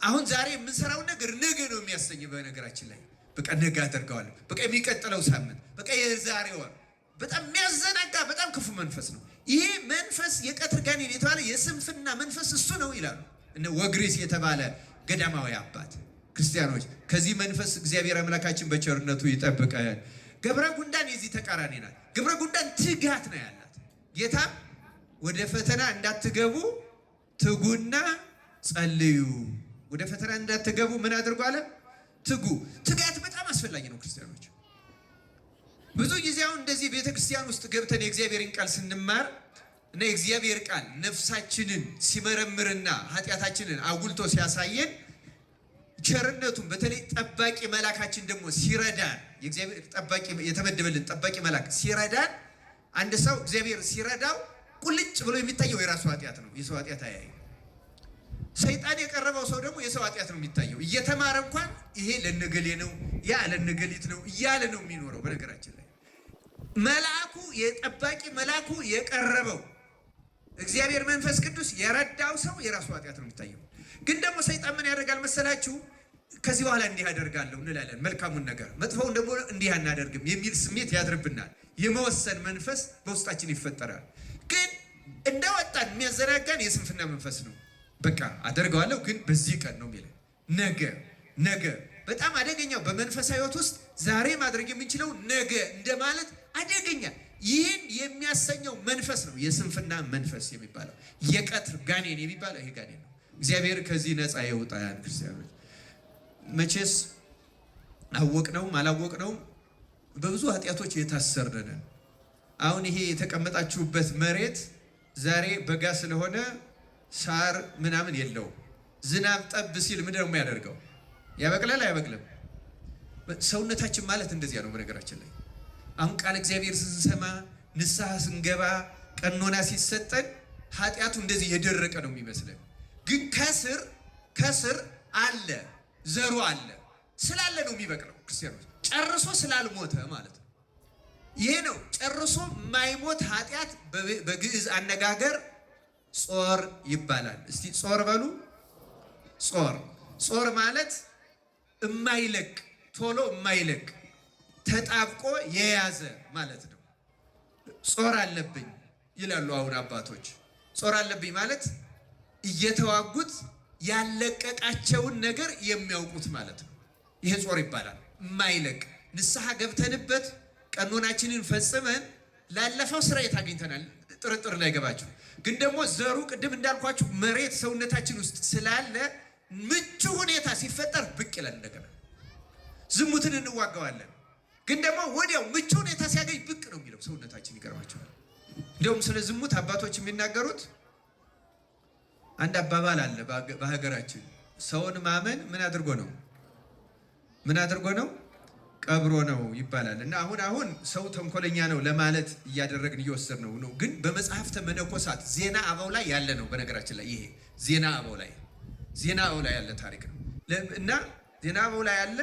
አሁን ዛሬ የምንሰራው ነገር ነገ ነው የሚያሰኝ። በነገራችን ላይ በቃ ነገ አደርገዋለሁ፣ በቃ የሚቀጥለው ሳምንት፣ በቃ የዛሬ ወር፣ በጣም የሚያዘናጋ በጣም ክፉ መንፈስ ነው። ይሄ መንፈስ የቀትር ጋኔን የተባለ የስንፍና መንፈስ እሱ ነው ይላሉ እነ ወግሪስ የተባለ ገዳማዊ አባት። ክርስቲያኖች ከዚህ መንፈስ እግዚአብሔር አምላካችን በቸርነቱ ይጠብቀን። ገብረ ጉንዳን የዚህ ተቃራኒ ናት። ገብረ ጉንዳን ትጋት ነው ያላት። ጌታ ወደ ፈተና እንዳትገቡ ትጉና ጸልዩ። ወደ ፈተና እንዳትገቡ ምን አድርጉ አለ? ትጉ። ትጋት በጣም አስፈላጊ ነው ክርስቲያኖች። ብዙ ጊዜ አሁን እንደዚህ ቤተክርስቲያን ውስጥ ገብተን የእግዚአብሔርን ቃል ስንማር እና የእግዚአብሔር ቃል ነፍሳችንን ሲመረምርና ኃጢአታችንን አጉልቶ ሲያሳየን ቸርነቱን በተለይ ጠባቂ መላካችን ደግሞ ሲረዳን የእግዚአብሔር ጠባቂ የተመደበልን ጠባቂ መላክ ሲረዳን አንድ ሰው እግዚአብሔር ሲረዳው ቁልጭ ብሎ የሚታየው የራሱ ኃጢአት ነው። የሰው ኃጢአት አያይ። ሰይጣን የቀረበው ሰው ደግሞ የሰው ኃጢአት ነው የሚታየው። እየተማረ እንኳን ይሄ ለነገሌ ነው ያ ለነገሊት ነው እያለ ነው የሚኖረው። በነገራችን ላይ መልአኩ የጠባቂ መልአኩ የቀረበው እግዚአብሔር መንፈስ ቅዱስ የረዳው ሰው የራሱ ኃጢአት ነው የሚታየው። ግን ደግሞ ሰይጣን ምን ያደርጋል መሰላችሁ? ከዚህ በኋላ እንዲህ አደርጋለሁ እንላለን፣ መልካሙን ነገር፣ መጥፎውን ደግሞ እንዲህ አናደርግም የሚል ስሜት ያድርብናል። የመወሰን መንፈስ በውስጣችን ይፈጠራል። ግን እንደወጣን የሚያዘናጋን የስንፍና መንፈስ ነው። በቃ አደርገዋለሁ ግን በዚህ ቀን ነው የሚለው ነገ በጣም አደገኛው በመንፈሳዊ ሕይወት ውስጥ ዛሬ ማድረግ የምንችለው ነገ እንደማለት አደገኛ። ይህን የሚያሰኘው መንፈስ ነው የስንፍና መንፈስ የሚባለው። የቀትር ጋኔን የሚባለው ይሄ ጋኔን ነው። እግዚአብሔር ከዚህ ነፃ ያውጣን። ክርስቲያኖች መቼስ አወቅነውም አላወቅነውም በብዙ ኃጢአቶች የታሰርን ነን። አሁን ይሄ የተቀመጣችሁበት መሬት ዛሬ በጋ ስለሆነ ሳር ምናምን የለውም። ዝናብ ጠብ ሲል ምንድን ነው የሚያደርገው? ያበቅላል አያበቅልም? ሰውነታችን ማለት እንደዚያ ነው። በነገራችን ላይ አሁን ቃል እግዚአብሔር ስንሰማ ንስሐ ስንገባ ቀኖና ሲሰጠን ኃጢአቱ እንደዚህ የደረቀ ነው የሚመስለን። ግን ከስር አለ ዘሩ አለ ስላለ ነው የሚበቅለው። ክርስቲያኖች ጨርሶ ስላልሞተ ማለት ነው። ይሄ ነው ጨርሶ የማይሞት ኃጢአት። በግዕዝ አነጋገር ጾር ይባላል። እስቲ ጾር በሉ። ጾር ማለት የማይለቅ ቶሎ የማይለቅ ተጣብቆ የያዘ ማለት ነው። ጾር አለብኝ ይላሉ አሁን አባቶች። ጾር አለብኝ ማለት እየተዋጉት ያለቀቃቸውን ነገር የሚያውቁት ማለት ነው። ይሄ ጾር ይባላል። የማይለቅ ንስሐ ገብተንበት ቀኖናችንን ፈጽመን ላለፈው ስርየት አግኝተናል። ጥርጥር እንዳይገባችሁ። ግን ደግሞ ዘሩ ቅድም እንዳልኳችሁ መሬት ሰውነታችን ውስጥ ስላለ ምቹ ሁኔታ ሲፈጠር ብቅ ይላል። እንደገና ዝሙትን እንዋጋዋለን። ግን ደግሞ ወዲያው ምቹ ሁኔታ ሲያገኝ ብቅ ነው የሚለው ሰውነታችን። ይገርማችኋል። እንዲሁም ስለ ዝሙት አባቶች የሚናገሩት አንድ አባባል አለ በሀገራችን። ሰውን ማመን ምን አድርጎ ነው? ቀብሮ ነው ይባላል። እና አሁን ሰው ተንኮለኛ ነው ለማለት እያደረግን እየወሰድ ነው። ግን በመጽሐፍተ መነኮሳት ዜና አበው ላይ ያለ ነው። በነገራችን ላይ ይሄ ዜና አበው ላይ ያለ ታሪክ ነው። እና ዜና አበው ላይ ያለ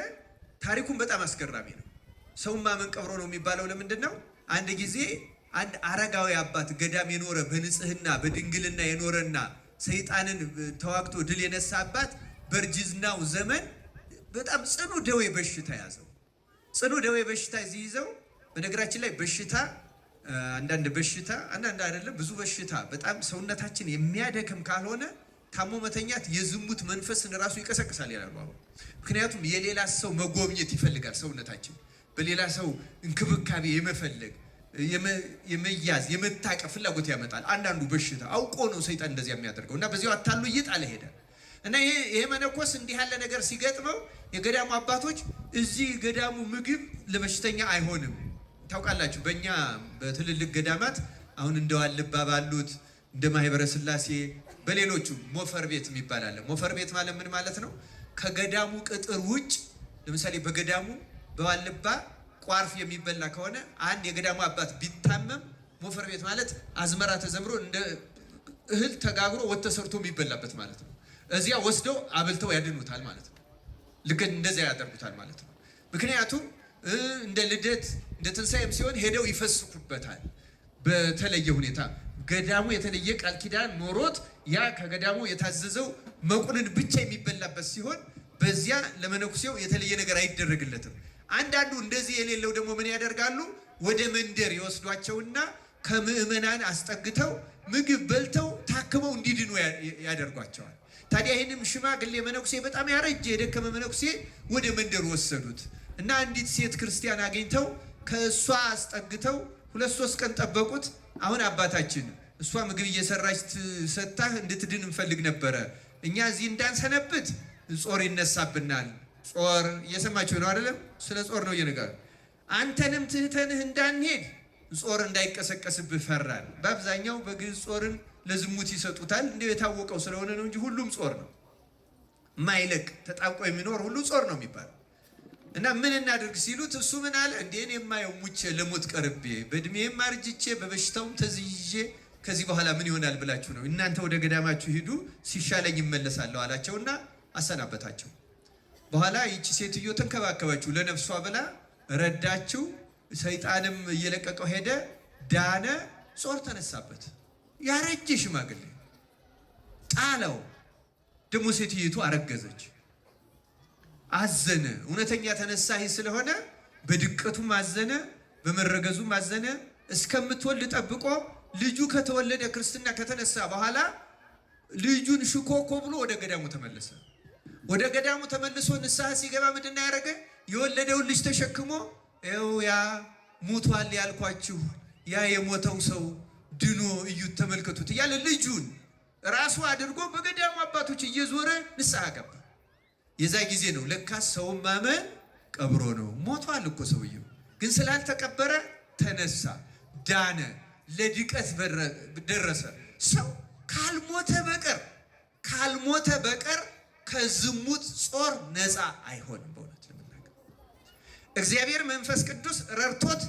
ታሪኩን በጣም አስገራሚ ነው። ሰውን ማመን ቀብሮ ነው የሚባለው ለምንድን ነው? አንድ ጊዜ አንድ አረጋዊ አባት ገዳም የኖረ በንጽህና በድንግልና የኖረና ሰይጣንን ተዋግቶ ድል የነሳ አባት በእርጅናው ዘመን በጣም ጽኑ ደዌ በሽታ ያዘው። ጽኑ ደዌ በሽታ ይዘው። በነገራችን ላይ በሽታ አንዳንድ አይደለም ብዙ በሽታ በጣም ሰውነታችን የሚያደክም ካልሆነ ታሞ መተኛት የዝሙት መንፈስን ራሱ ይቀሰቅሳል ይላሉ አሁን። ምክንያቱም የሌላ ሰው መጎብኘት ይፈልጋል ሰውነታችን፣ በሌላ ሰው እንክብካቤ የመፈለግ የመያዝ የመታቀፍ ፍላጎት ያመጣል። አንዳንዱ በሽታ አውቆ ነው ሰይጣን እንደዚያ የሚያደርገው እና በዚያው አታሎ እየጣለ ሄዳል። እና ይሄ መነኮስ እንዲህ ያለ ነገር ሲገጥመው የገዳሙ አባቶች እዚህ ገዳሙ ምግብ ለበሽተኛ አይሆንም። ታውቃላችሁ በእኛ በትልልቅ ገዳማት አሁን እንደ ዋልባ ባሉት እንደ ማህበረ ስላሴ በሌሎቹ ሞፈር ቤት የሚባል አለ። ሞፈር ቤት ማለት ምን ማለት ነው? ከገዳሙ ቅጥር ውጭ ለምሳሌ በገዳሙ በዋልባ ቋርፍ የሚበላ ከሆነ አንድ የገዳሙ አባት ቢታመም ሞፈር ቤት ማለት አዝመራ ተዘምሮ እንደ እህል ተጋግሮ ወጥ ተሰርቶ የሚበላበት ማለት ነው። እዚያ ወስደው አብልተው ያድኑታል ማለት ነው። ልክ እንደዚያ ያደርጉታል ማለት ነው። ምክንያቱም እንደ ልደት እንደ ትንሣኤም ሲሆን ሄደው ይፈስኩበታል። በተለየ ሁኔታ ገዳሙ የተለየ ቃል ኪዳን ኖሮት ያ ከገዳሙ የታዘዘው መቁንን ብቻ የሚበላበት ሲሆን በዚያ ለመነኩሴው የተለየ ነገር አይደረግለትም። አንዳንዱ እንደዚህ የሌለው ደግሞ ምን ያደርጋሉ? ወደ መንደር ይወስዷቸውና ከምዕመናን አስጠግተው ምግብ በልተው ታክመው እንዲድኑ ያደርጓቸዋል። ታዲያ ይህንም ሽማግሌ መነኩሴ በጣም ያረጀ የደከመ መነኩሴ ወደ መንደር ወሰዱት እና አንዲት ሴት ክርስቲያን አግኝተው ከእሷ አስጠግተው 2-3 ቀን ጠበቁት። አሁን አባታችን እሷ ምግብ እየሰራች ሰጥታህ እንድትድን እንፈልግ ነበረ። እኛ እዚህ እንዳንሰነብት ጾር ይነሳብናል። ጾር እየሰማችሁ ነው አይደለም? ስለ ጾር ነው እየነገር። አንተንም ትህተንህ እንዳንሄድ ጾር እንዳይቀሰቀስብህ ፈራን። በአብዛኛው በግዕዝ ጾርን ለዝሙት ይሰጡታል። እንዲሁ የታወቀው ስለሆነ ነው እንጂ ሁሉም ጾር ነው። ማይለቅ ተጣብቆ የሚኖር ሁሉ ጾር ነው የሚባለው። እና ምን እናድርግ ሲሉት እሱ ምን አለ? እንዴን የማየው ሙቼ ለሞት ቀርቤ በእድሜም አርጅቼ በበሽታውም ተዝይዤ ከዚህ በኋላ ምን ይሆናል ብላችሁ ነው? እናንተ ወደ ገዳማችሁ ሂዱ፣ ሲሻለኝ ይመለሳለሁ አላቸውና አሰናበታቸው። በኋላ ይቺ ሴትዮ ተንከባከባችሁ፣ ለነፍሷ ብላ ረዳችሁ። ሰይጣንም እየለቀቀው ሄደ፣ ዳነ። ጾር ተነሳበት። ያረጀ ሽማግሌ ጣለው። ደግሞ ሴትዮቱ አረገዘች። አዘነ። እውነተኛ ተነሳሂ ስለሆነ በድቀቱም አዘነ፣ በመረገዙም አዘነ። እስከምትወልድ ጠብቆ ልጁ ከተወለደ ክርስትና ከተነሳ በኋላ ልጁን ሽኮኮ ብሎ ወደ ገዳሙ ተመለሰ። ወደ ገዳሙ ተመልሶ ንስሐ ሲገባ ምንድን ነው ያደረገ? የወለደውን ልጅ ተሸክሞ ይኸው ያ ሙቷል ያልኳችሁ ያ የሞተው ሰው ድኖ እዩት ተመልከቱት እያለ ልጁን ራሱ አድርጎ በገዳሙ አባቶች እየዞረ ንስሐ ገባ። የዛ ጊዜ ነው ለካስ ሰው ማመን ቀብሮ ነው። ሞቷል እኮ ሰውየው፣ ግን ስላልተቀበረ ተነሳ፣ ዳነ፣ ለድቀት ደረሰ። ሰው ካልሞተ በቀር ከዝሙት ጾር ነፃ አይሆንም። በእውነት ለመናገር እግዚአብሔር መንፈስ ቅዱስ ረድቶት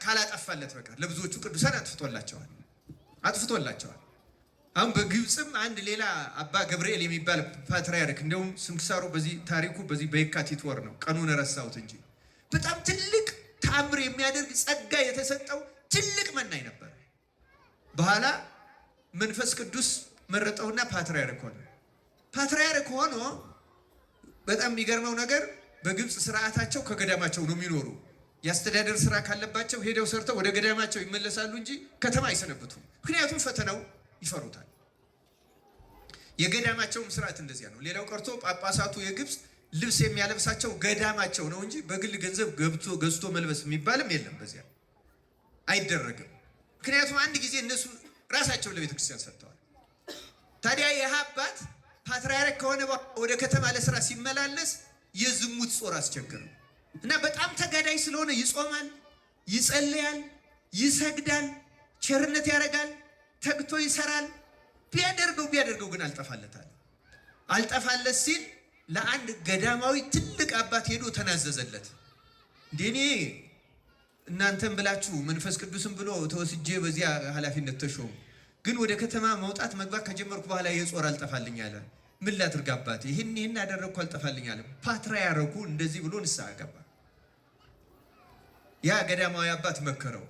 ካላጠፋለት በቀር ለብዙዎቹ ቅዱሳን አጥፍቶላቸዋል። አሁን በግብፅም አንድ ሌላ አባ ገብርኤል የሚባል ፓትርያርክ፣ እንደውም ስንክሳሩ ታሪኩ በዚህ በየካቲት ወር ነው፣ ቀኑን ረሳሁት እንጂ በጣም ትልቅ ተአምር የሚያደርግ ጸጋ የተሰጠው ትልቅ መናኝ ነበር። በኋላ መንፈስ ቅዱስ መረጠውና ፓትርያርክ ሆነ። ፓትርያርክ ሆኖ በጣም የሚገርመው ነገር በግብፅ ስርዓታቸው ከገዳማቸው ነው የሚኖሩ። የአስተዳደር ስራ ካለባቸው ሄደው ሰርተው ወደ ገዳማቸው ይመለሳሉ እንጂ ከተማ አይሰነብቱም። ምክንያቱም ፈተናው ይፈሩታል። የገዳማቸውም ስርዓት እንደዚያ ነው። ሌላው ቀርቶ ጳጳሳቱ የግብፅ ልብስ የሚያለብሳቸው ገዳማቸው ነው እንጂ በግል ገንዘብ ገዝቶ መልበስ የሚባልም የለም። በዚያ አይደረግም። ምክንያቱም አንድ ጊዜ እነሱ ራሳቸው ለቤተ ክርስቲያን ሰጥተዋል። ታዲያ ይህ አባት ፓትርያርክ ከሆነ ወደ ከተማ ለስራ ሲመላለስ የዝሙት ጾር አስቸገረው እና በጣም ተጋዳይ ስለሆነ ይጾማል፣ ይጸልያል፣ ይሰግዳል፣ ቸርነት ያደርጋል፣ ተግቶ ይሰራል። ቢያደርገው ግን አልጠፋለት ሲል ለአንድ ገዳማዊ ትልቅ አባት ሄዶ ተናዘዘለት። እንደኔ እናንተም ብላችሁ መንፈስ ቅዱስም ብሎ ተወስጄ በዚያ ኃላፊነት ተሾሙ፣ ግን ወደ ከተማ መውጣት መግባት ከጀመርኩ በኋላ የጾር አልጠፋልኝ አለ። ምን ላድርግ አባቴ? ይህን አደረግኩ አልጠፋልኝ አለ። ፓትርያርኩ እንደዚህ ብሎ ንስሐ ገባ። ያ ገዳማዊ አባት መከረው።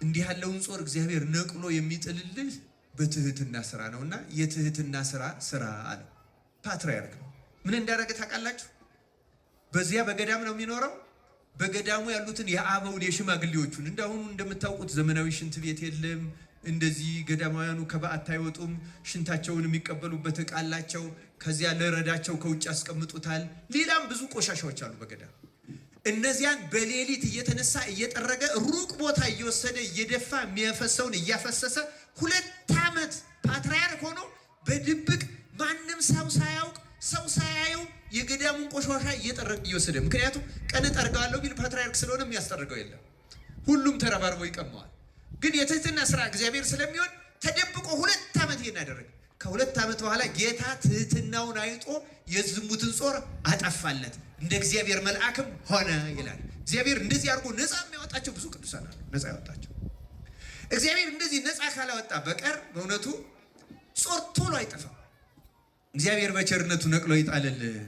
እንዲህ ያለውን ጾር እግዚአብሔር ነቅሎ የሚጥልልህ በትህትና ስራ ነውና የትህትና ስራ አለ። ፓትርያርክ ነው። ምን እንዳደረገ ታውቃላችሁ? በዚያ በገዳም ነው የሚኖረው። በገዳሙ ያሉትን የአበውን የሽማግሌዎቹን እንዳሁኑ እንደምታውቁት ዘመናዊ ሽንት ቤት የለም፣ እንደዚህ ገዳማውያኑ ከበዓት አይወጡም። ሽንታቸውን የሚቀበሉበት ዕቃ አላቸው። ከዚያ ለረዳቸው ከውጭ ያስቀምጡታል። ሌላም ብዙ ቆሻሻዎች አሉ በገዳም። እነዚያን በሌሊት እየተነሳ እየጠረገ ሩቅ ቦታ እየወሰደ እየደፋ የሚያፈሰውን እያፈሰሰ 2 ዓመት ፓትርያርክ ሆኖ በድብቅ ማንም ሰው ሳያውቅ ሰው ሳያየው የገዳሙን ቆሻሻ እየጠረገ እየወሰደ። ምክንያቱም ቀን ጠርገዋለሁ ቢል ፓትርያርክ ስለሆነ የሚያስጠርገው የለም። ሁሉም ተረባርቦ ይቀመዋል። ግን የትህትና ስራ እግዚአብሔር ስለሚሆን ተደብቆ 2 ዓመት ይሄን አደረገ። ከ2 ዓመት በኋላ ጌታ ትህትናውን አይቶ የዝሙትን ጾር አጠፋለት፣ እንደ እግዚአብሔር መልአክም ሆነ ይላል። እግዚአብሔር እንደዚህ አድርጎ ነፃ የሚያወጣቸው ብዙ ቅዱሳን አሉ። ነፃ ያወጣቸው እግዚአብሔር እንደዚህ ነፃ ካላወጣ በቀር በእውነቱ ጾር ቶሎ አይጠፋም። እግዚአብሔር በቸርነቱ ነቅሎ ይጣልልን።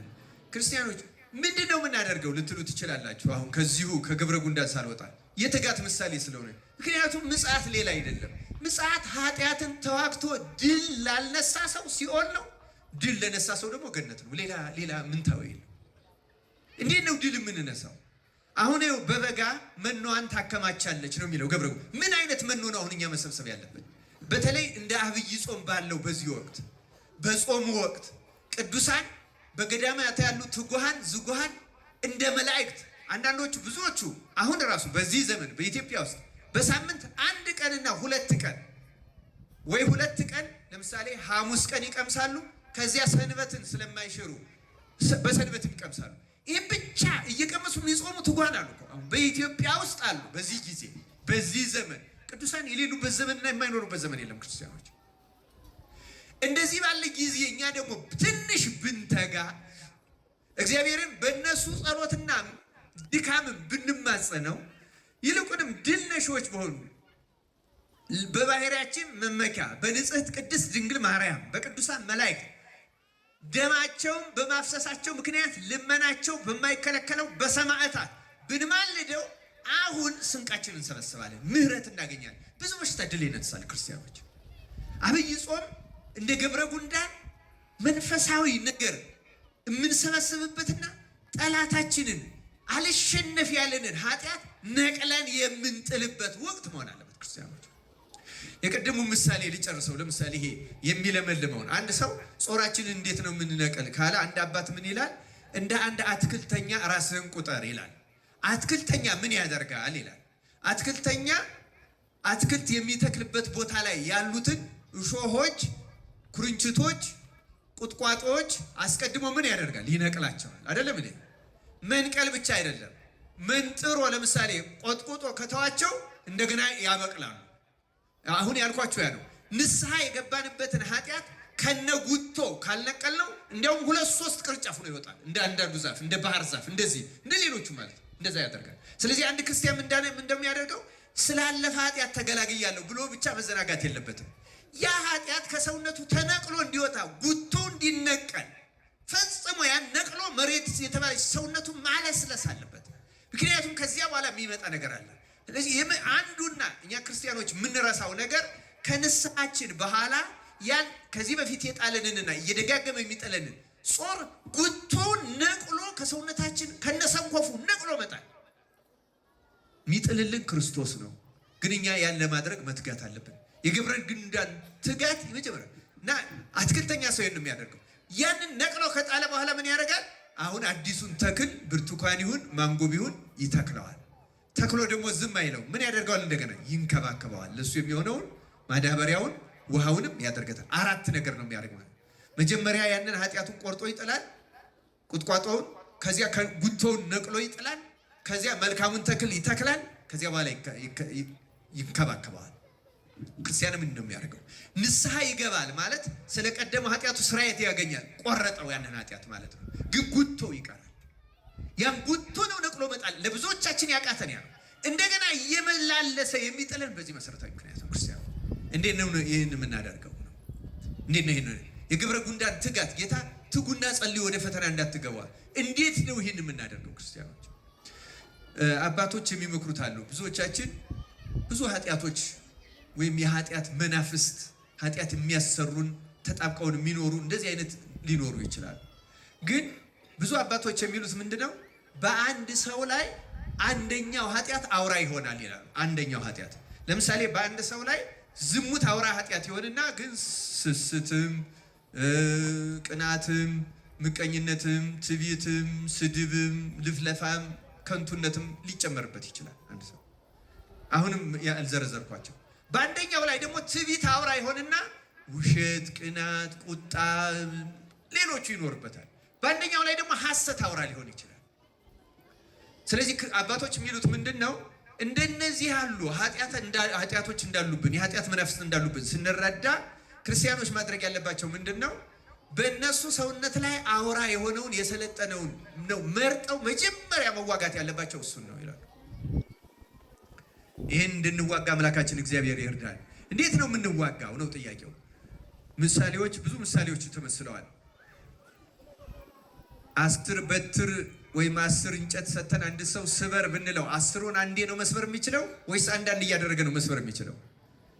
ክርስቲያኖች ምንድነው የምናደርገው ልትሉ ትችላላችሁ። አሁን ከዚሁ ከግብረ ጉንዳን ሳልወጣ የትጋት ምሳሌ ስለሆነ፣ ምክንያቱም ምጽአት ሌላ አይደለም። ምጽአት ኃጢአትን ተዋግቶ ድል ላልነሳ ሰው ሲኦል ነው። ድል ለነሳ ሰው ደግሞ ገነት ነው። ሌላ ምንታው የለም። እንዴት ነው ድል የምንነሳው? አሁን ይኸው በበጋ መኖዋን ታከማቻለች ነው የሚለው ገብረ። ምን አይነት መኖ ነው አሁን እኛ መሰብሰብ ያለብን? በተለይ እንደ አብይ ጾም ባለው በዚህ ወቅት፣ በጾሙ ወቅት ቅዱሳን በገዳማት ያሉ ትጉሃን ዝጉሃን እንደ መላእክት፣ አንዳንዶቹ ብዙዎቹ አሁን ራሱ በዚህ ዘመን በኢትዮጵያ ውስጥ በሳምንት 1 ቀንና 2 ቀን ወይ 2 ቀን ለምሳሌ ሐሙስ ቀን ይቀምሳሉ። ከዚያ ሰንበትን ስለማይሽሩ በሰንበትም ይቀምሳሉ። ይህ ብቻ እየቀመሱ የሚጾሙ ትጉሃን አሉ። አሁን በኢትዮጵያ ውስጥ አሉ። በዚህ ጊዜ በዚህ ዘመን ቅዱሳን የሌሉበት ዘመንና የማይኖሩበት ዘመን የለም። ክርስቲያኖች እንደዚህ ባለ ጊዜ እኛ ደግሞ ትንሽ ብንተጋ እግዚአብሔርን በእነሱ ጸሎትና ድካምን ብንማጸነው ይልቁንም ድል ነሾች በሆኑ በባህሪያችን መመኪያ በንጽሕት ቅድስት ድንግል ማርያም በቅዱሳን መላእክት ደማቸውን በማፍሰሳቸው ምክንያት ልመናቸው በማይከለከለው በሰማዕታት ብንማልደው አሁን ስንቃችንን እንሰበስባለን፣ ምሕረት እናገኛለን። ብዙ በሽታ ድል ይነሳል። ክርስቲያኖች አብይ ጾም እንደ ገብረ ጉንዳን መንፈሳዊ ነገር የምንሰበስብበትና ጠላታችንን አልሸነፍ ያለንን ኃጢአት ነቅለን የምንጥልበት ወቅት መሆን አለበት። ክርስቲያኖች የቀደሙ ምሳሌ ሊጨርሰው። ለምሳሌ ይሄ የሚለመልመውን አንድ ሰው ጾራችንን እንዴት ነው የምንነቅል ካለ አንድ አባት ምን ይላል? እንደ አንድ አትክልተኛ ራስህን ቁጠር ይላል። አትክልተኛ ምን ያደርጋል ይላል። አትክልተኛ አትክልት የሚተክልበት ቦታ ላይ ያሉትን እሾሆች፣ ኩርንችቶች፣ ቁጥቋጦዎች አስቀድሞ ምን ያደርጋል? ይነቅላቸዋል። አይደለም እንዴ? መንቀል ብቻ አይደለም፣ መንጥሮ ለምሳሌ ቆጥቁጦ ከተዋቸው እንደገና ያበቅላሉ። አሁን ያልኳቸው ያ ነው። ንስሐ የገባንበትን ኃጢአት ከነጉቶ ካልነቀልነው እንዲያውም 2-3 ቅርንጫፍ ነው ይወጣል። እንደ አንዳንዱ ዛፍ፣ እንደ ባህር ዛፍ፣ እንደዚህ እንደ ሌሎቹ ማለት እንደዛ ያደርጋል። ስለዚህ አንድ ክርስቲያን እንደሚያደርገው ስላለፈ ኃጢአት ተገላግያለሁ ብሎ ብቻ መዘናጋት የለበትም። ያ ኃጢአት ከሰውነቱ ተነቅሎ እንዲወጣ ጉቶ እንዲነቀል ፈጽሞ ያን ነቅሎ መሬት የተባለች ሰውነቱ ማለስለስ አለበት። ምክንያቱም ከዚያ በኋላ የሚመጣ ነገር አለ። ስለዚህ አንዱና እኛ ክርስቲያኖች የምንረሳው ነገር ከንስሐችን በኋላ ያን ከዚህ በፊት የጣለንንና እየደጋገመ የሚጠለንን ጾር ጉቶውን ነቅሎ ከሰውነታችን ከነሰንኮፉ ነቅሎ መጣል የሚጥልልን ክርስቶስ ነው። ግን እኛ ያን ለማድረግ መትጋት አለብን። የገብረ ጉንዳን ትጋት ይመጀመር እና አትክልተኛ ሰው ነው የሚያደርገው። ያንን ነቅሎ ከጣለ በኋላ ምን ያደርጋል? አሁን አዲሱን ተክል ብርቱካን ይሁን ማንጎ ቢሆን ይተክለዋል። ተክሎ ደግሞ ዝም አይለው። ምን ያደርገዋል? እንደገና ይንከባከበዋል። ለሱ የሚሆነውን ማዳበሪያውን ውሃውንም ያደርገታል። 4 ነገር ነው የሚያደርገው። መጀመሪያ ያንን ኃጢአቱን ቆርጦ ይጥላል፣ ቁጥቋጦውን፣ ከዚያ ጉቶውን ነቅሎ ይጥላል፣ ከዚያ መልካሙን ተክል ይተክላል፣ ከዚያ በኋላ ይንከባከበዋል። ክርስቲያንም ምንድነው የሚያደርገው? ንስሐ ይገባል ማለት ስለቀደመው ኃጢአቱ ስርየት ያገኛል። ቆረጠው ያንን ኃጢአት ማለት ነው። ግን ጉቶ ይቀራል። ያን ጉቶ ነው ነቅሎ መጣል ለብዙዎቻችን ያቃተን ያ ነው። እንደገና እየመላለሰ የሚጥለን በዚህ መሰረታዊ ምክንያት ነው። ክርስቲያኑ እንዴት ነው ይህን የምናደርገው? እንዴት ነው ይህን የገብረ ጉንዳን ትጋት ጌታ ትጉና ጸልዩ ወደ ፈተና እንዳትገባ እንዴት ነው ይህን የምናደርገው? ክርስቲያኖች አባቶች የሚመክሩት አሉ። ብዙዎቻችን ብዙ ኃጢአቶች ወይም የኃጢአት መናፍስት ኃጢአት የሚያሰሩን ተጣብቀውን የሚኖሩ እንደዚህ አይነት ሊኖሩ ይችላሉ። ግን ብዙ አባቶች የሚሉት ምንድነው? በአንድ ሰው ላይ አንደኛው ኃጢአት አውራ ይሆናል ይላሉ። አንደኛው ኃጢአት ለምሳሌ በአንድ ሰው ላይ ዝሙት አውራ ኃጢአት ይሆንና ግን ስስትም፣ ቅናትም፣ ምቀኝነትም፣ ትዕቢትም፣ ስድብም፣ ልፍለፋም፣ ከንቱነትም ሊጨመርበት ይችላል አንድ ሰው። አሁንም ያልዘረዘርኳቸው። በአንደኛው ላይ ደግሞ ትዕቢት አውራ ይሆንና ውሸት፣ ቅናት፣ ቁጣ፣ ሌሎቹ ይኖርበታል። በአንደኛው ላይ ደግሞ ሐሰት አውራ ሊሆን ይችላል። ስለዚህ አባቶች የሚሉት ምንድነው? እንደነዚህ ያሉ ኃጢአቶች እንዳሉብን፣ የኃጢአት መናፍስት እንዳሉብን ስንረዳ ክርስቲያኖች ማድረግ ያለባቸው ምንድነው? በእነሱ ሰውነት ላይ አውራ የሆነውን የሰለጠነውን ነው መርጠው መጀመሪያ መዋጋት ያለባቸው እሱን ነው ይላሉ። ይህን እንድንዋጋ አምላካችን እግዚአብሔር ይርዳል። እንዴት ነው የምንዋጋው ነው ጥያቄው። ምሳሌዎች፣ ብዙ ምሳሌዎች ተመስለዋል። 10 በትር ወይም 10 እንጨት ሰተን አንድ ሰው ስበር ብንለው 10ን አንዴ ነው መስበር የሚችለው ወይስ አንዳንድ እያደረገ ነው መስበር የሚችለው?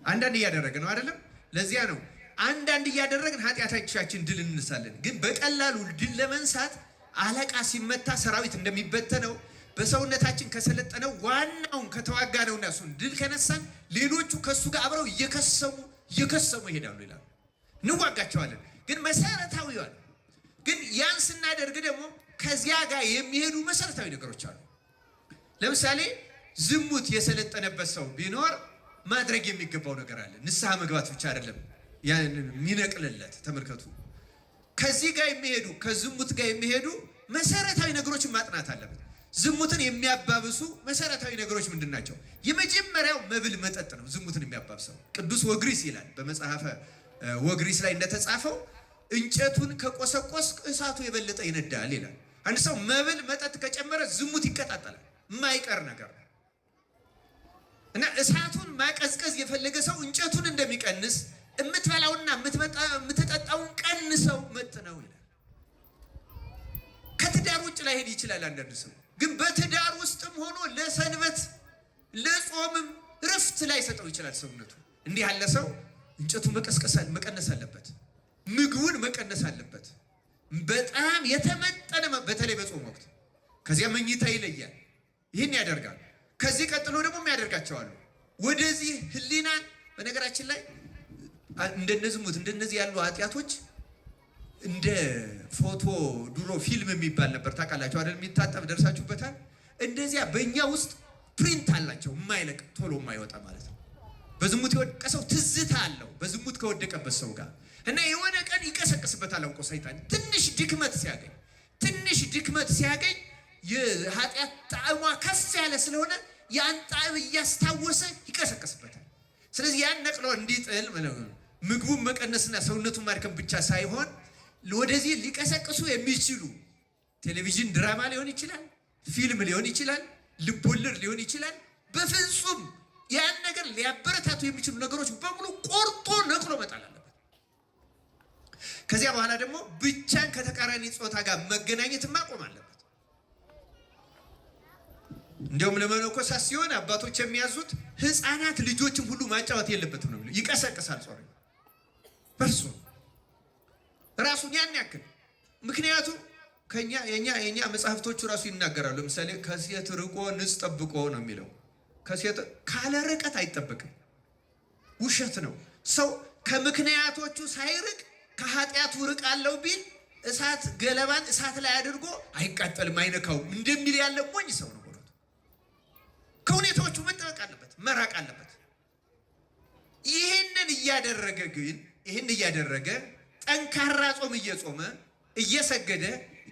አንዳንድ እያደረገ ነው አይደለም? ለዚያ ነው አንዳንድ እያደረግን ኃጢአታችን ድል እንነሳለን። ግን በቀላሉ ድል ለመንሳት አለቃ ሲመታ ሰራዊት እንደሚበተነው በሰውነታችን ከሰለጠነው ዋናውን ከተዋጋነውና እሱን ድል ከነሳን ሌሎቹ ከሱ ጋር አብረው እየከሰሙ ይሄዳሉ ይላሉ። እንዋጋቸዋለን። ግን መሰረታዊ ይዋል ግን ያን ስናደርግ ደግሞ ከዚያ ጋር የሚሄዱ መሰረታዊ ነገሮች አሉ። ለምሳሌ ዝሙት የሰለጠነበት ሰው ቢኖር ማድረግ የሚገባው ነገር አለ። ንስሐ መግባት ብቻ አይደለም ያን የሚነቅልለት። ተመልከቱ፣ ከዚህ ጋር የሚሄዱ ከዝሙት ጋር የሚሄዱ መሰረታዊ ነገሮችን ማጥናት አለበት። ዝሙትን የሚያባብሱ መሰረታዊ ነገሮች ምንድን ናቸው? የመጀመሪያው መብል መጠጥ ነው። ዝሙትን የሚያባብሰው ቅዱስ ወግሪስ ይላል በመጽሐፈ ወግሪስ ላይ እንደተጻፈው እንጨቱን ከቆሰቆስ እሳቱ የበለጠ ይነዳል ይላል። አንድ ሰው መብል መጠጥ ከጨመረ ዝሙት ይቀጣጠላል፣ የማይቀር ነገር ነው። እና እሳቱን ማቀዝቀዝ የፈለገ ሰው እንጨቱን እንደሚቀንስ የምትበላውና የምትጠጣውን ቀንሰው መጥነው ይላል። ከትዳር ውጭ ላይ ሄድ ይችላል አንዳንድ ሰው፣ ግን በትዳር ውስጥም ሆኖ ለሰንበት ለጾምም ረፍት ላይ ሰጠው ይችላል ሰውነቱ። እንዲህ ያለ ሰው እንጨቱን መቀነስ አለበት፣ ምግቡን መቀነስ አለበት። በጣም የተመጠነ በተለይ በጾም ወቅት። ከዚያ መኝታ ይለያል። ይህን ያደርጋል። ከዚህ ቀጥሎ ደግሞ የሚያደርጋቸዋሉ ወደዚህ ህሊናን። በነገራችን ላይ እንደነዝሙት እንደነዚህ ያሉ ኃጢአቶች እንደ ፎቶ ድሮ ፊልም የሚባል ነበር ታውቃላችሁ አይደል? የሚታጠብ ደርሳችሁበታል። እንደዚያ በእኛ ውስጥ ፕሪንት አላቸው፣ የማይለቅ ቶሎ የማይወጣ ማለት ነው። በዝሙት የወደቀ ሰው ትዝታ አለው በዝሙት ከወደቀበት ሰው ጋር እና የሆነ ቀን ይቀሰቅስበታል አውቆ ሰይጣን። ትንሽ ድክመት ሲያገኝ የኃጢአት ጣዕሟ ከፍ ያለ ስለሆነ ያን ጣዕም እያስታወሰ ይቀሰቅስበታል። ስለዚህ ያን ነቅሎ እንዲጥል ምግቡን መቀነስና ሰውነቱን ማድከም ብቻ ሳይሆን ወደዚህ ሊቀሰቅሱ የሚችሉ ቴሌቪዥን ድራማ ሊሆን ይችላል፣ ፊልም ሊሆን ይችላል፣ ልቦለድ ሊሆን ይችላል። በፍጹም ያን ነገር ሊያበረታቱ የሚችሉ ነገሮች በሙሉ ቆርጦ ነቅሎ መጣል አለበት። ከዚያ በኋላ ደግሞ ብቻን ከተቃራኒ ጾታ ጋር መገናኘት ማቆም አለበት። እንዲያውም ለመነኮሳት ሲሆን አባቶች የሚያዙት ሕፃናት ልጆችም ሁሉ ማጫወት የለበትም ነው። ይቀሰቅሳል ጾር በርሱ ራሱን ያን ያክል። ምክንያቱም የኛ መጽሐፍቶቹ ራሱ ይናገራሉ። ለምሳሌ ከሴት ርቆ ንጽ ጠብቆ ነው የሚለው። ከሴት ካለ ርቀት አይጠበቅም፣ ውሸት ነው። ሰው ከምክንያቶቹ ሳይርቅ ከኃጢአቱ ርቃለው ቢል እሳት ገለባን እሳት ላይ አድርጎ አይቃጠልም አይነካውም እንደሚል ያለ ሞኝ ሰው ነው። ከሁኔታዎቹ መጠበቅ አለበት፣ መራቅ አለበት። ይህንን እያደረገ ጠንካራ ጾም እየጾመ እየሰገደ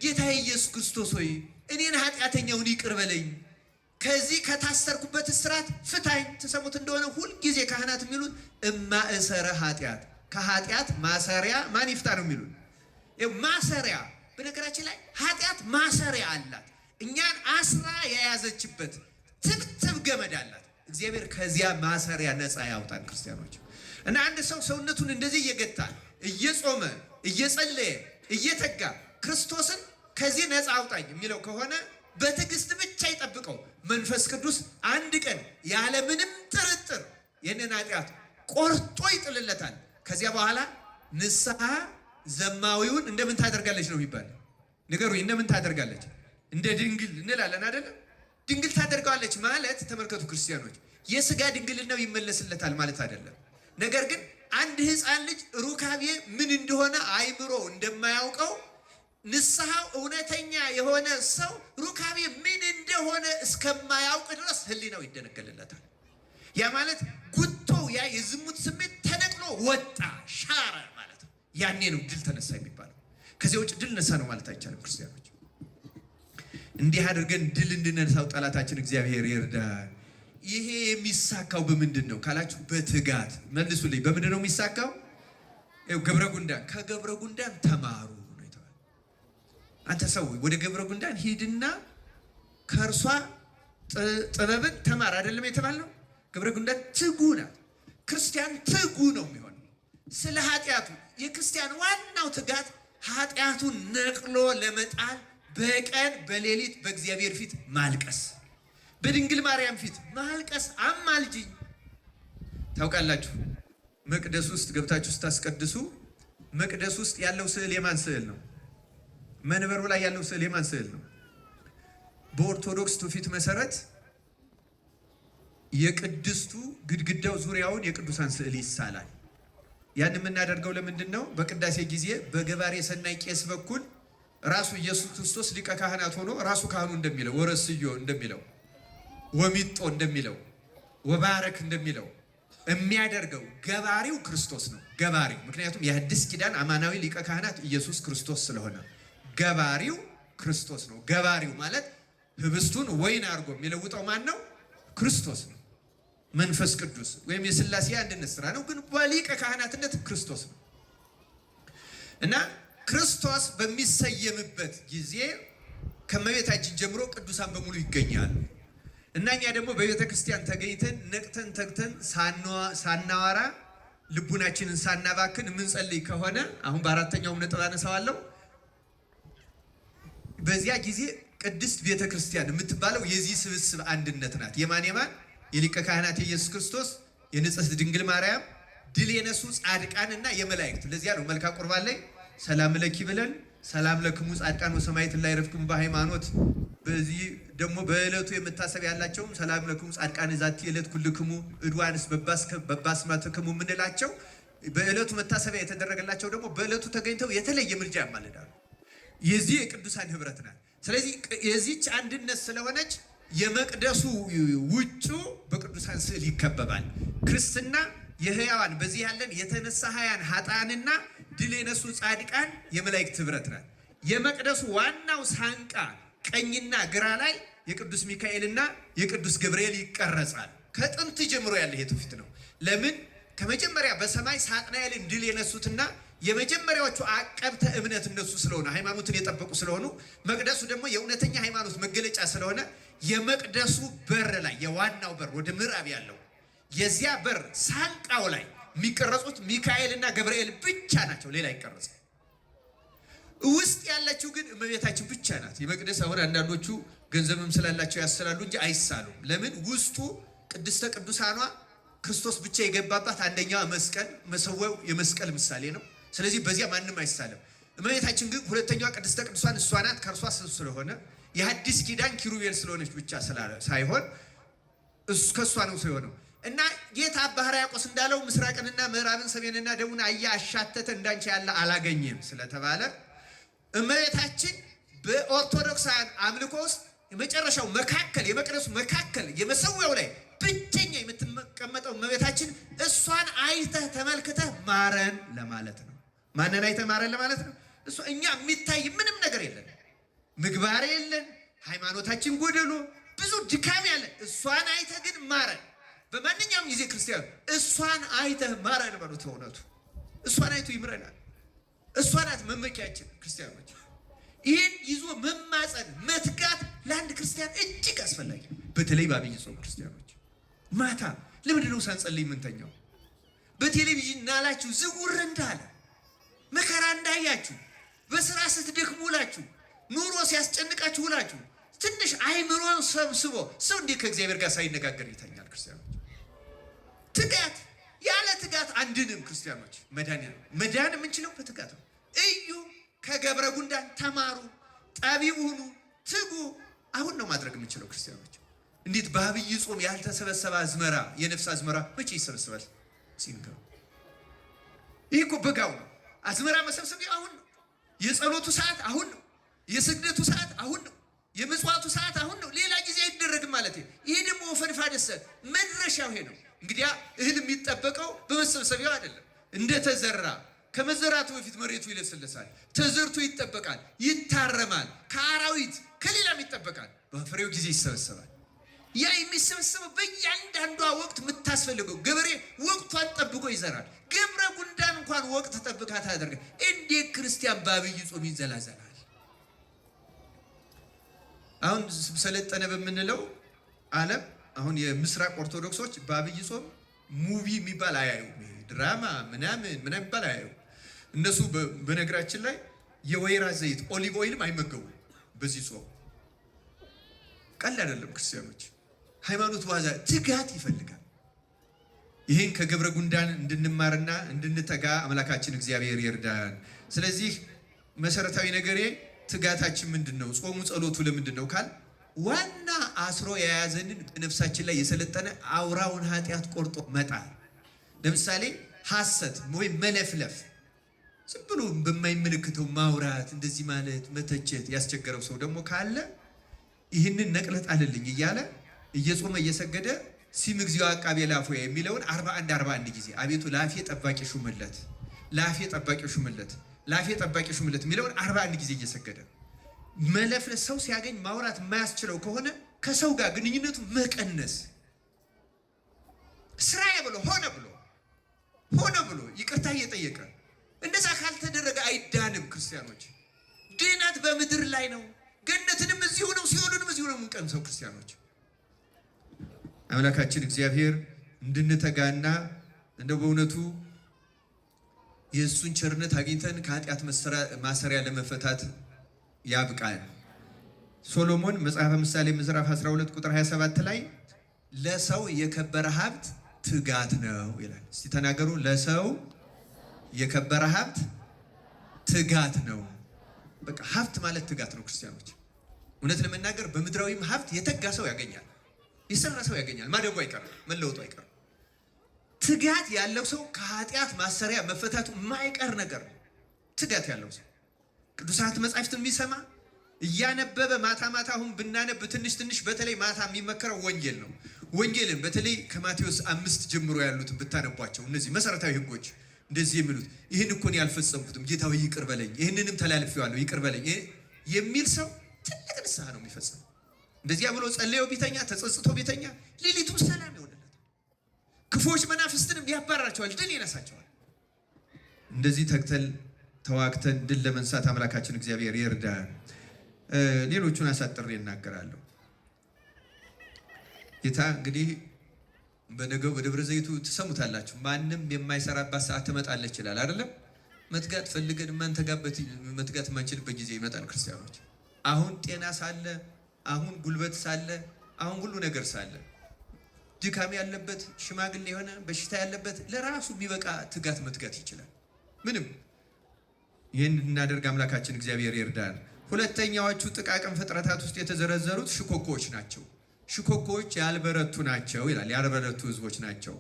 ጌታ ኢየሱስ ክርስቶስ ሆይ እኔን ኃጢአተኛውን ይቅር በለኝ፣ ከዚህ ከታሰርኩበት እስራት ፍታኝ። ተሰሙት እንደሆነ ሁልጊዜ ካህናት የሚሉት እማእሰረ ኃጢአት፣ ከኃጢአት ማሰሪያ ማን ይፍታ ነው የሚሉት። ማሰሪያ በነገራችን ላይ ኃጢአት ማሰሪያ አላት። እኛን አስራ የያዘችበት ትብትብ ገመድ አላት። እግዚአብሔር ከዚያ ማሰሪያ ነፃ ያውጣን ክርስቲያኖች። እና አንድ ሰው ሰውነቱን እንደዚህ እየገታ እየጾመ እየጸለየ እየተጋ ክርስቶስን ከዚህ ነፃ አውጣኝ የሚለው ከሆነ በትዕግስት ብቻ ይጠብቀው። መንፈስ ቅዱስ አንድ ቀን ያለ ምንም ጥርጥር ይህንን ኃጢአት ቆርጦ ይጥልለታል። ከዚያ በኋላ ንስሐ ዘማዊውን እንደምን ታደርጋለች ነው የሚባል። ንገሩኝ፣ እንደምን ታደርጋለች? እንደ ድንግል እንላለን አይደለም? ድንግል ታደርገዋለች ማለት ተመልከቱ ክርስቲያኖች፣ የስጋ ድንግልናው ይመለስለታል ማለት አይደለም። ነገር ግን አንድ ሕፃን ልጅ ሩካቤ ምን እንደሆነ አይምሮ እንደማያውቀው ንስሐው እውነተኛ የሆነ ሰው ሩካቤ ምን እንደሆነ እስከማያውቅ ድረስ ህሊናው ይደነገልለታል። ያ ማለት ጉቶው ያ የዝሙት ስሜት ተነቅሎ ወጣ፣ ሻረ ማለት ነው። ያኔ ነው ድል ተነሳ የሚባለው። ከዚያ ውጭ ድል ነሳ ነው ማለት አይቻልም። ክርስቲያኖች እንዲህ አድርገን ድል እንድነሳው ጠላታችን እግዚአብሔር ይርዳል። ይሄ የሚሳካው በምንድን ነው ካላችሁ፣ በትጋት መልሱልኝ። በምንድን ነው የሚሳካው? ገብረ ጉንዳን ከገብረ ጉንዳን ተማሩ ነው የተባለው። አንተ ሰው ወደ ገብረ ጉንዳን ሂድና ከእርሷ ጥበብን ተማር አይደለም የተባለው? ገብረ ጉንዳን ትጉ ናት። ክርስቲያን ትጉ ነው የሚሆነው ስለ ኃጢአቱ። የክርስቲያን ዋናው ትጋት ኃጢአቱን ነቅሎ ለመጣል በቀን በሌሊት በእግዚአብሔር ፊት ማልቀስ፣ በድንግል ማርያም ፊት ማልቀስ። አማልጅኝ። ታውቃላችሁ መቅደስ ውስጥ ገብታችሁ ስታስቀድሱ መቅደስ ውስጥ ያለው ስዕል የማን ስዕል ነው? መንበሩ ላይ ያለው ስዕል የማን ስዕል ነው? በኦርቶዶክስ ትውፊት መሰረት የቅድስቱ ግድግዳው ዙሪያውን የቅዱሳን ስዕል ይሳላል። ያን የምናደርገው ለምንድን ነው? በቅዳሴ ጊዜ በገባሬ ሰናይ ቄስ በኩል ራሱ ኢየሱስ ክርስቶስ ሊቀ ካህናት ሆኖ ራሱ ካህኑ እንደሚለው ወረስዮ እንደሚለው ወሚጦ እንደሚለው ወባረክ እንደሚለው የሚያደርገው ገባሪው ክርስቶስ ነው። ገባሪው ምክንያቱም የአዲስ ኪዳን አማናዊ ሊቀ ካህናት ኢየሱስ ክርስቶስ ስለሆነ ገባሪው ክርስቶስ ነው። ገባሪው ማለት ህብስቱን ወይን አድርጎ የሚለውጠው ማን ነው? ክርስቶስ ነው። መንፈስ ቅዱስ ወይም የሥላሴ አንድነት ስራ ነው። ግን በሊቀ ካህናትነት ክርስቶስ ነው እና ክርስቶስ በሚሰየምበት ጊዜ ከመቤታችን ጀምሮ ቅዱሳን በሙሉ ይገኛሉ እና እኛ ደግሞ በቤተ ክርስቲያን ተገኝተን ነቅተን ተግተን ሳናዋራ ልቡናችንን ሳናባክን የምንጸልይ ከሆነ አሁን በአራተኛውም ነጥብ አነሳዋለሁ። በዚያ ጊዜ ቅድስት ቤተ ክርስቲያን የምትባለው የዚህ ስብስብ አንድነት ናት። የማን የሊቀ ካህናት የኢየሱስ ክርስቶስ፣ የንጽሕት ድንግል ማርያም፣ ድል የነሱ ጻድቃንና የመላእክት። ለዚያ ነው መልካ ቁርባን ላይ ሰላም ለኪ ብለን ሰላም ለክሙ ጻድቃን ወሰማዕት ላይ ረፍክሙ በሃይማኖት። በዚህ ደግሞ በዕለቱ የመታሰብ ያላቸውም ሰላም ለክሙ ጻድቃን ዛቲ ዕለት ኩልክሙ እድዋንስ በባስማትክሙ የምንላቸው በዕለቱ መታሰቢያ የተደረገላቸው ደግሞ በዕለቱ ተገኝተው የተለየ ምልጃ ያማልዳሉ። የዚህ የቅዱሳን ህብረት ናት። ስለዚህ የዚህች አንድነት ስለሆነች የመቅደሱ ውጩ በቅዱሳን ስዕል ይከበባል። ክርስትና የሕያዋን በዚህ ያለን የተነሳ ሀያን ኃጥአንና ድል የነሱ ጻድቃን የመላእክት ህብረት ናት። የመቅደሱ ዋናው ሳንቃ ቀኝና ግራ ላይ የቅዱስ ሚካኤልና የቅዱስ ገብርኤል ይቀረጻል። ከጥንት ጀምሮ ያለ የትውፊት ነው። ለምን? ከመጀመሪያ በሰማይ ሳጥናኤልን ድል የነሱትና የመጀመሪያዎቹ አቀብተ እምነት እነሱ ስለሆነ ሃይማኖትን የጠበቁ ስለሆኑ መቅደሱ ደግሞ የእውነተኛ ሃይማኖት መገለጫ ስለሆነ የመቅደሱ በር ላይ የዋናው በር ወደ ምዕራብ ያለው የዚያ በር ሳንቃው ላይ የሚቀረጹት ሚካኤልና ገብርኤል ብቻ ናቸው። ሌላ አይቀረጽም። ውስጥ ያለችው ግን እመቤታችን ብቻ ናት። የመቅደስ አሁን አንዳንዶቹ ገንዘብም ስላላቸው ያስላሉ እንጂ አይሳሉም። ለምን? ውስጡ ቅድስተ ቅዱሳኗ ክርስቶስ ብቻ የገባባት አንደኛዋ መስቀል መሰዊያው የመስቀል ምሳሌ ነው። ስለዚህ በዚያ ማንም አይሳለም። እመቤታችን ግን ሁለተኛዋ ቅድስተ ቅዱሳን እሷ ናት። ከእርሷ ስለሆነ የሐዲስ ኪዳን ኪሩቤል ስለሆነች ብቻ ሳይሆን ከእሷ ነው የሆነው እና ጌታ አባ ሕርያቆስ እንዳለው ምስራቅንና ምዕራብን ሰሜንና ደቡብን አየ አሻተተ እንዳንቺ ያለ አላገኘም ስለተባለ እመቤታችን በኦርቶዶክሳውያን አምልኮ ውስጥ የመጨረሻው መካከል የመቅደሱ መካከል የመሰዊያው ላይ ብቸኛ የምትቀመጠው እመቤታችን እሷን አይተህ ተመልክተህ ማረን ለማለት ነው። ማንን አይተህ ማረን ለማለት ነው? እሷ እኛ የሚታይ ምንም ነገር የለን፣ ምግባር የለን፣ ሃይማኖታችን ጎደሎ ብዙ ድካም ያለን፣ እሷን አይተህ ግን ማረን። በማንኛውም ጊዜ ክርስቲያኑ እሷን አይተህ ማረን በሉት። እውነቱ እሷን አይቶ ይምረናል። እሷ ናት መመኪያችን ክርስቲያኖች። ይህን ይዞ መማፀን መትጋት ለአንድ ክርስቲያን እጅግ አስፈላጊ፣ በተለይ በአብይ ጾም ክርስቲያኖች ማታ ለምንድን ነው ሳንጸልይ የምንተኛው? በቴሌቪዥን ናላችሁ ዝውር እንዳለ መከራ እንዳያችሁ በስራ ስትደክሙ ውላችሁ ኑሮ ሲያስጨንቃችሁ ውላችሁ ትንሽ አይምሮን ሰብስቦ ሰው እንዴት ከእግዚአብሔር ጋር ሳይነጋገር ይተኛል? ክርስቲያኖች ትጋት፣ ያለ ትጋት አንድንም ክርስቲያኖች መዳን የምንችለው በትጋት ነው። እዩ ከገብረ ጉንዳን ተማሩ፣ ጠቢብ ሁኑ፣ ትጉ። አሁን ነው ማድረግ የምንችለው ክርስቲያኖች። እንዴት በአብይ ጾም ያልተሰበሰበ አዝመራ የነፍስ አዝመራ መቼ ይሰበሰባል? ሲንገሩ ይህ እኮ በጋው ነው። አዝመራ መሰብሰቢያ አሁን ነው። የጸሎቱ ሰዓት አሁን ነው። የስግደቱ ሰዓት አሁን ነው። የምጽዋቱ ሰዓት አሁን ነው። ሌላ ጊዜ አይደረግም ማለት ነው። ይሄ ደግሞ ወፈንፋደሰ መድረሻው ይሄ ነው። እንግዲያ እህል የሚጠበቀው በመሰብሰቢያው አይደለም። እንደተዘራ ከመዘራቱ በፊት መሬቱ ይለሰለሳል፣ ተዘርቶ ይጠበቃል፣ ይታረማል፣ ከአራዊት ከሌላም ይጠበቃል። በፍሬው ጊዜ ይሰበሰባል። ያ የሚሰበሰበው በእያንዳንዷ ወቅት የምታስፈልገው ገበሬ ወቅቷን ጠብቆ ይዘራል። ገብረ ጉንዳን እንኳን ወቅት ጠብቃ ታደርጋል። እንዴት ክርስቲያን በአብይ ጾም ይዘላዘላል? አሁን ሰለጠነ በምንለው ዓለም አሁን የምስራቅ ኦርቶዶክሶች በአብይ ጾም ሙቪ የሚባል አያዩ፣ ድራማ ምናምን የሚባል አያዩ። እነሱ በነገራችን ላይ የወይራ ዘይት ኦሊቭ ኦይልም አይመገቡም በዚህ ጾም። ቀላል አይደለም። ክርስቲያኖች ሃይማኖት ዋዛ ትጋት ይፈልጋል። ይህን ከገብረ ጉንዳን እንድንማርና እንድንተጋ አምላካችን እግዚአብሔር ይርዳን። ስለዚህ መሰረታዊ ነገሬ ትጋታችን ምንድን ነው? ጾሙ ጸሎቱ ለምንድን ነው ካል ዋና አስሮ የያዘንን በነፍሳችን ላይ የሰለጠነ አውራውን ኃጢአት ቆርጦ መጣል። ለምሳሌ ሐሰት ወይም መለፍለፍ፣ ዝም ብሎ በማይመለከተው ማውራት፣ እንደዚህ ማለት መተቸት ያስቸገረው ሰው ደግሞ ካለ ይህንን ነቅለጥ አለልኝ እያለ እየጾመ እየሰገደ ሲም እግዚኦ አቃቤ ላፎ የሚለውን 41 ጊዜ አቤቱ ላፌ ጠባቂ ሹምለት፣ ላፌ ጠባቂ ሹምለት፣ ላፌ ጠባቂ ሹምለት የሚለውን 41 ጊዜ እየሰገደ መለፍለስ። ሰው ሲያገኝ ማውራት የማያስችለው ከሆነ ከሰው ጋር ግንኙነቱ መቀነስ፣ ስራዬ ብሎ ሆነ ብሎ ይቅርታ እየጠየቀ እንደዛ ካልተደረገ አይዳንም። ክርስቲያኖች ድነት በምድር ላይ ነው። ገነትንም እዚሁ ነው፣ ሲኦልንም እዚሁ ነው የምንቀምሰው። ክርስቲያኖች አምላካችን እግዚአብሔር እንድንተጋና እንደው በእውነቱ የእሱን ቸርነት አግኝተን ከኃጢአት ማሰሪያ ለመፈታት ያብቃል። ሶሎሞን መጽሐፈ ምሳሌ ምዕራፍ 12 ቁጥር 27 ላይ ለሰው የከበረ ሀብት ትጋት ነው ይላል። እስቲ ተናገሩ። ለሰው የከበረ ሀብት ትጋት ነው። በቃ ሀብት ማለት ትጋት ነው። ክርስቲያኖች እውነት ለመናገር በምድራዊም ሀብት የተጋ ሰው ያገኛል፣ የሰራ ሰው ያገኛል። ማደጉ አይቀርም፣ መለወጡ አይቀርም። ትጋት ያለው ሰው ከኃጢአት ማሰሪያ መፈታቱ የማይቀር ነገር ነው። ትጋት ያለው ሰው ቅዱሳት መጻሕፍትን የሚሰማ እያነበበ ማታ አሁን ብናነብ ትንሽ በተለይ ማታ የሚመከረው ወንጌል ነው። ወንጌልን በተለይ ከማቴዎስ 5 ጀምሮ ያሉትን ብታነቧቸው እነዚህ መሰረታዊ ሕጎች እንደዚህ የሚሉት ይህን እኮ ነው ያልፈጸምኩትም ጌታ ሆይ ይቅር በለኝ፣ ይህንንም ተላልፌዋለሁ ይቅር በለኝ የሚል ሰው ትልቅ ንስሐ ነው የሚፈጽመው። እንደዚያ ብሎ ጸልዮ ቢተኛ ተጸጽቶ ቢተኛ ሌሊቱም ሰላም ይሆንለታል። ክፉዎች መናፍስትንም ያባራቸዋል፣ ድል ይነሳቸዋል። እንደዚህ ተግተን ተዋግተን ድል ለመንሳት አምላካችን እግዚአብሔር ይርዳን። ሌሎቹን አሳጥሬ እናገራለሁ። ጌታ እንግዲህ በነገው በደብረ ዘይቱ ትሰሙታላችሁ። ማንም የማይሰራባት ሰዓት ትመጣለች ይላል አይደለም? መትጋት ፈልገን መትጋት የማንችልበት ጊዜ ይመጣል። ክርስቲያኖች አሁን ጤና ሳለ፣ አሁን ጉልበት ሳለ፣ አሁን ሁሉ ነገር ሳለ ድካም ያለበት ሽማግሌ የሆነ በሽታ ያለበት ለራሱ የሚበቃ ትጋት መትጋት ይችላል። ምንም ይህን እናደርግ አምላካችን እግዚአብሔር ይርዳን። ሁለተኛዎቹ ጥቃቅን ፍጥረታት ውስጥ የተዘረዘሩት ሽኮኮዎች ናቸው። ሽኮኮዎች ያልበረቱ ናቸው ይላል። ያልበረቱ ህዝቦች ናቸው።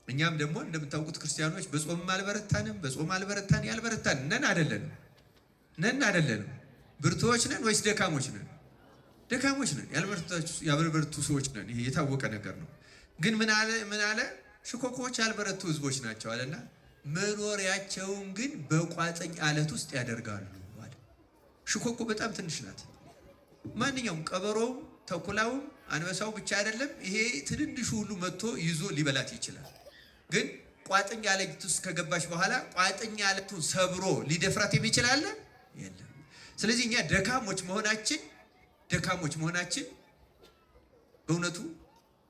እኛም ደግሞ እንደምታውቁት ክርስቲያኖች በጾም አልበረታንም፣ በጾም አልበረታን፣ ያልበረታን ነን አይደለንም? ብርቱዎች ነን ወይስ ደካሞች ነን? ደካሞች ነን። ያልበረቱ ሰዎች ነን። ይሄ የታወቀ ነገር ነው። ግን ምን አለ? ሽኮኮዎች ያልበረቱ ህዝቦች ናቸው አለና መኖሪያቸውን ግን በቋጥኝ አለት ውስጥ ያደርጋሉ አለ። ሽኮኮ በጣም ትንሽ ናት። ማንኛውም ቀበሮውም ተኩላውም አንበሳው ብቻ አይደለም፣ ይሄ ትንንሹ ሁሉ መጥቶ ይዞ ሊበላት ይችላል። ግን ቋጥኝ አለት ውስጥ ከገባች በኋላ ቋጥኝ አለቱን ሰብሮ ሊደፍራት የሚችል አለ? የለም። ስለዚህ እኛ ደካሞች መሆናችን በእውነቱ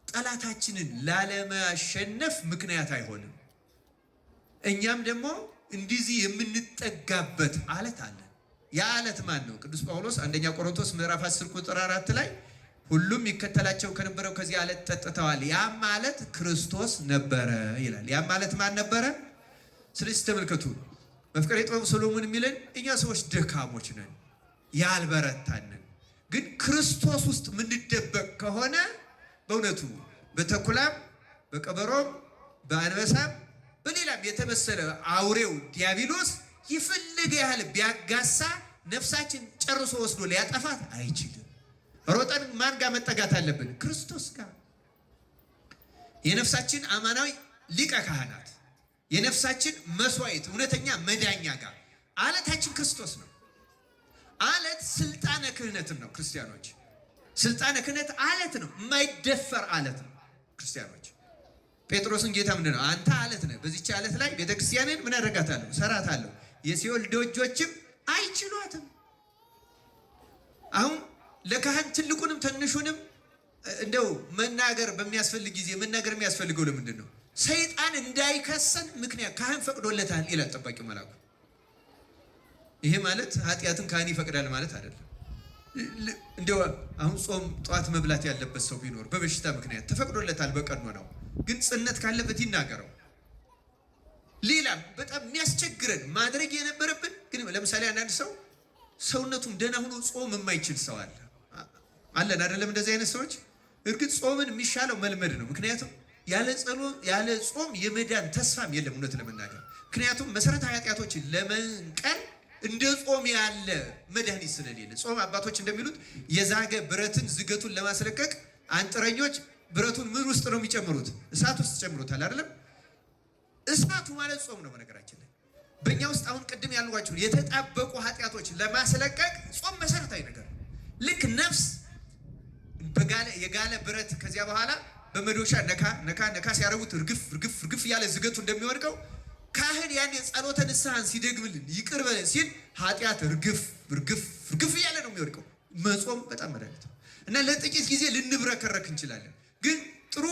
ጠላታችንን ላለማሸነፍ ምክንያት አይሆንም። እኛም ደግሞ እንደዚህ የምንጠጋበት አለት አለ። ያ አለት ማን ነው? ቅዱስ ጳውሎስ አንደኛ ቆሮንቶስ ምዕራፍ 10 ቁጥር 4 ላይ ሁሉም ይከተላቸው ከነበረው ከዚህ አለት ጠጥተዋል፣ ያም አለት ክርስቶስ ነበረ ይላል። ያም አለት ማን ነበረ? ስለዚህ ተመልከቱ፣ መፍቀሬ ጥበብ ሰሎሞን የሚለን እኛ ሰዎች ደካሞች ነን፣ ያልበረታንን። ግን ክርስቶስ ውስጥ የምንደበቅ ከሆነ በእውነቱ በተኩላም በቀበሮም በአንበሳም በሌላም የተመሰለ አውሬው ዲያብሎስ ይፈልግ ያህል ቢያጋሳ ነፍሳችን ጨርሶ ወስዶ ሊያጠፋት አይችልም። ሮጠን ማን ጋር መጠጋት አለብን? ክርስቶስ ጋር። የነፍሳችን አማናዊ ሊቀ ካህናት፣ የነፍሳችን መስዋዕት፣ እውነተኛ መዳኛ ጋር አለታችን ክርስቶስ ነው። አለት ስልጣነ ክህነትን ነው። ክርስቲያኖች ስልጣነ ክህነት አለት ነው፣ የማይደፈር አለት ነው። ክርስቲያኖች ጴጥሮስን ጌታ ምንድን ነው? አንተ አለት ነህ፣ በዚች አለት ላይ ቤተክርስቲያንን ምን አደርጋታለሁ? ሰራታለሁ፣ የሲኦል ደጆችም አይችሏትም። አሁን ለካህን ትልቁንም ትንሹንም እንደው መናገር በሚያስፈልግ ጊዜ መናገር የሚያስፈልገው ለምንድን ነው? ሰይጣን እንዳይከሰን ምክንያት ካህን ፈቅዶለታል ይላል ጠባቂው መልአኩ። ይሄ ማለት ኃጢአትን ካህን ይፈቅዳል ማለት አይደለም። እንደው አሁን ጾም ጠዋት መብላት ያለበት ሰው ቢኖር በበሽታ ምክንያት ተፈቅዶለታል በቀኖናው፣ ግን ጽነት ካለበት ይናገረው። ሌላም በጣም የሚያስቸግረን ማድረግ የነበረብን ግን ለምሳሌ አንዳንድ ሰው ሰውነቱም ደህና ሆኖ ጾም የማይችል ሰው አለን አይደለም? እንደዚህ አይነት ሰዎች እርግጥ ጾምን የሚሻለው መልመድ ነው። ምክንያቱም ያለ ጾም የመዳን ተስፋም የለም እውነት ለመናገር። ምክንያቱም መሰረታዊ ኃጢአቶችን ለመንቀል እንደ ጾም ያለ መድኃኒት ስለሌለ፣ ጾም አባቶች እንደሚሉት የዛገ ብረትን ዝገቱን ለማስለቀቅ አንጥረኞች ብረቱን ምን ውስጥ ነው የሚጨምሩት? እሳት ውስጥ ጨምሩታል አይደለም? እሳቱ ማለት ጾም ነው። በነገራችን ላይ በእኛ ውስጥ አሁን ቅድም ያልኳቸው የተጣበቁ ኃጢአቶች ለማስለቀቅ ጾም መሰረታዊ ነገር ነው። ልክ ነፍስ የጋለ ብረት ከዚያ በኋላ በመዶሻ ነካ ሲያረጉት እርግፍ እያለ ዝገቱ እንደሚወድቀው ካህን ያን የጸሎተ ንስሐን ሲደግምልን ይቅር በለን ሲል ኃጢአት እርግፍ እያለ ነው የሚወድቀው። መጾም በጣም መድኃኒት ነው እና ለጥቂት ጊዜ ልንብረከረክ እንችላለን። ግን ጥሩ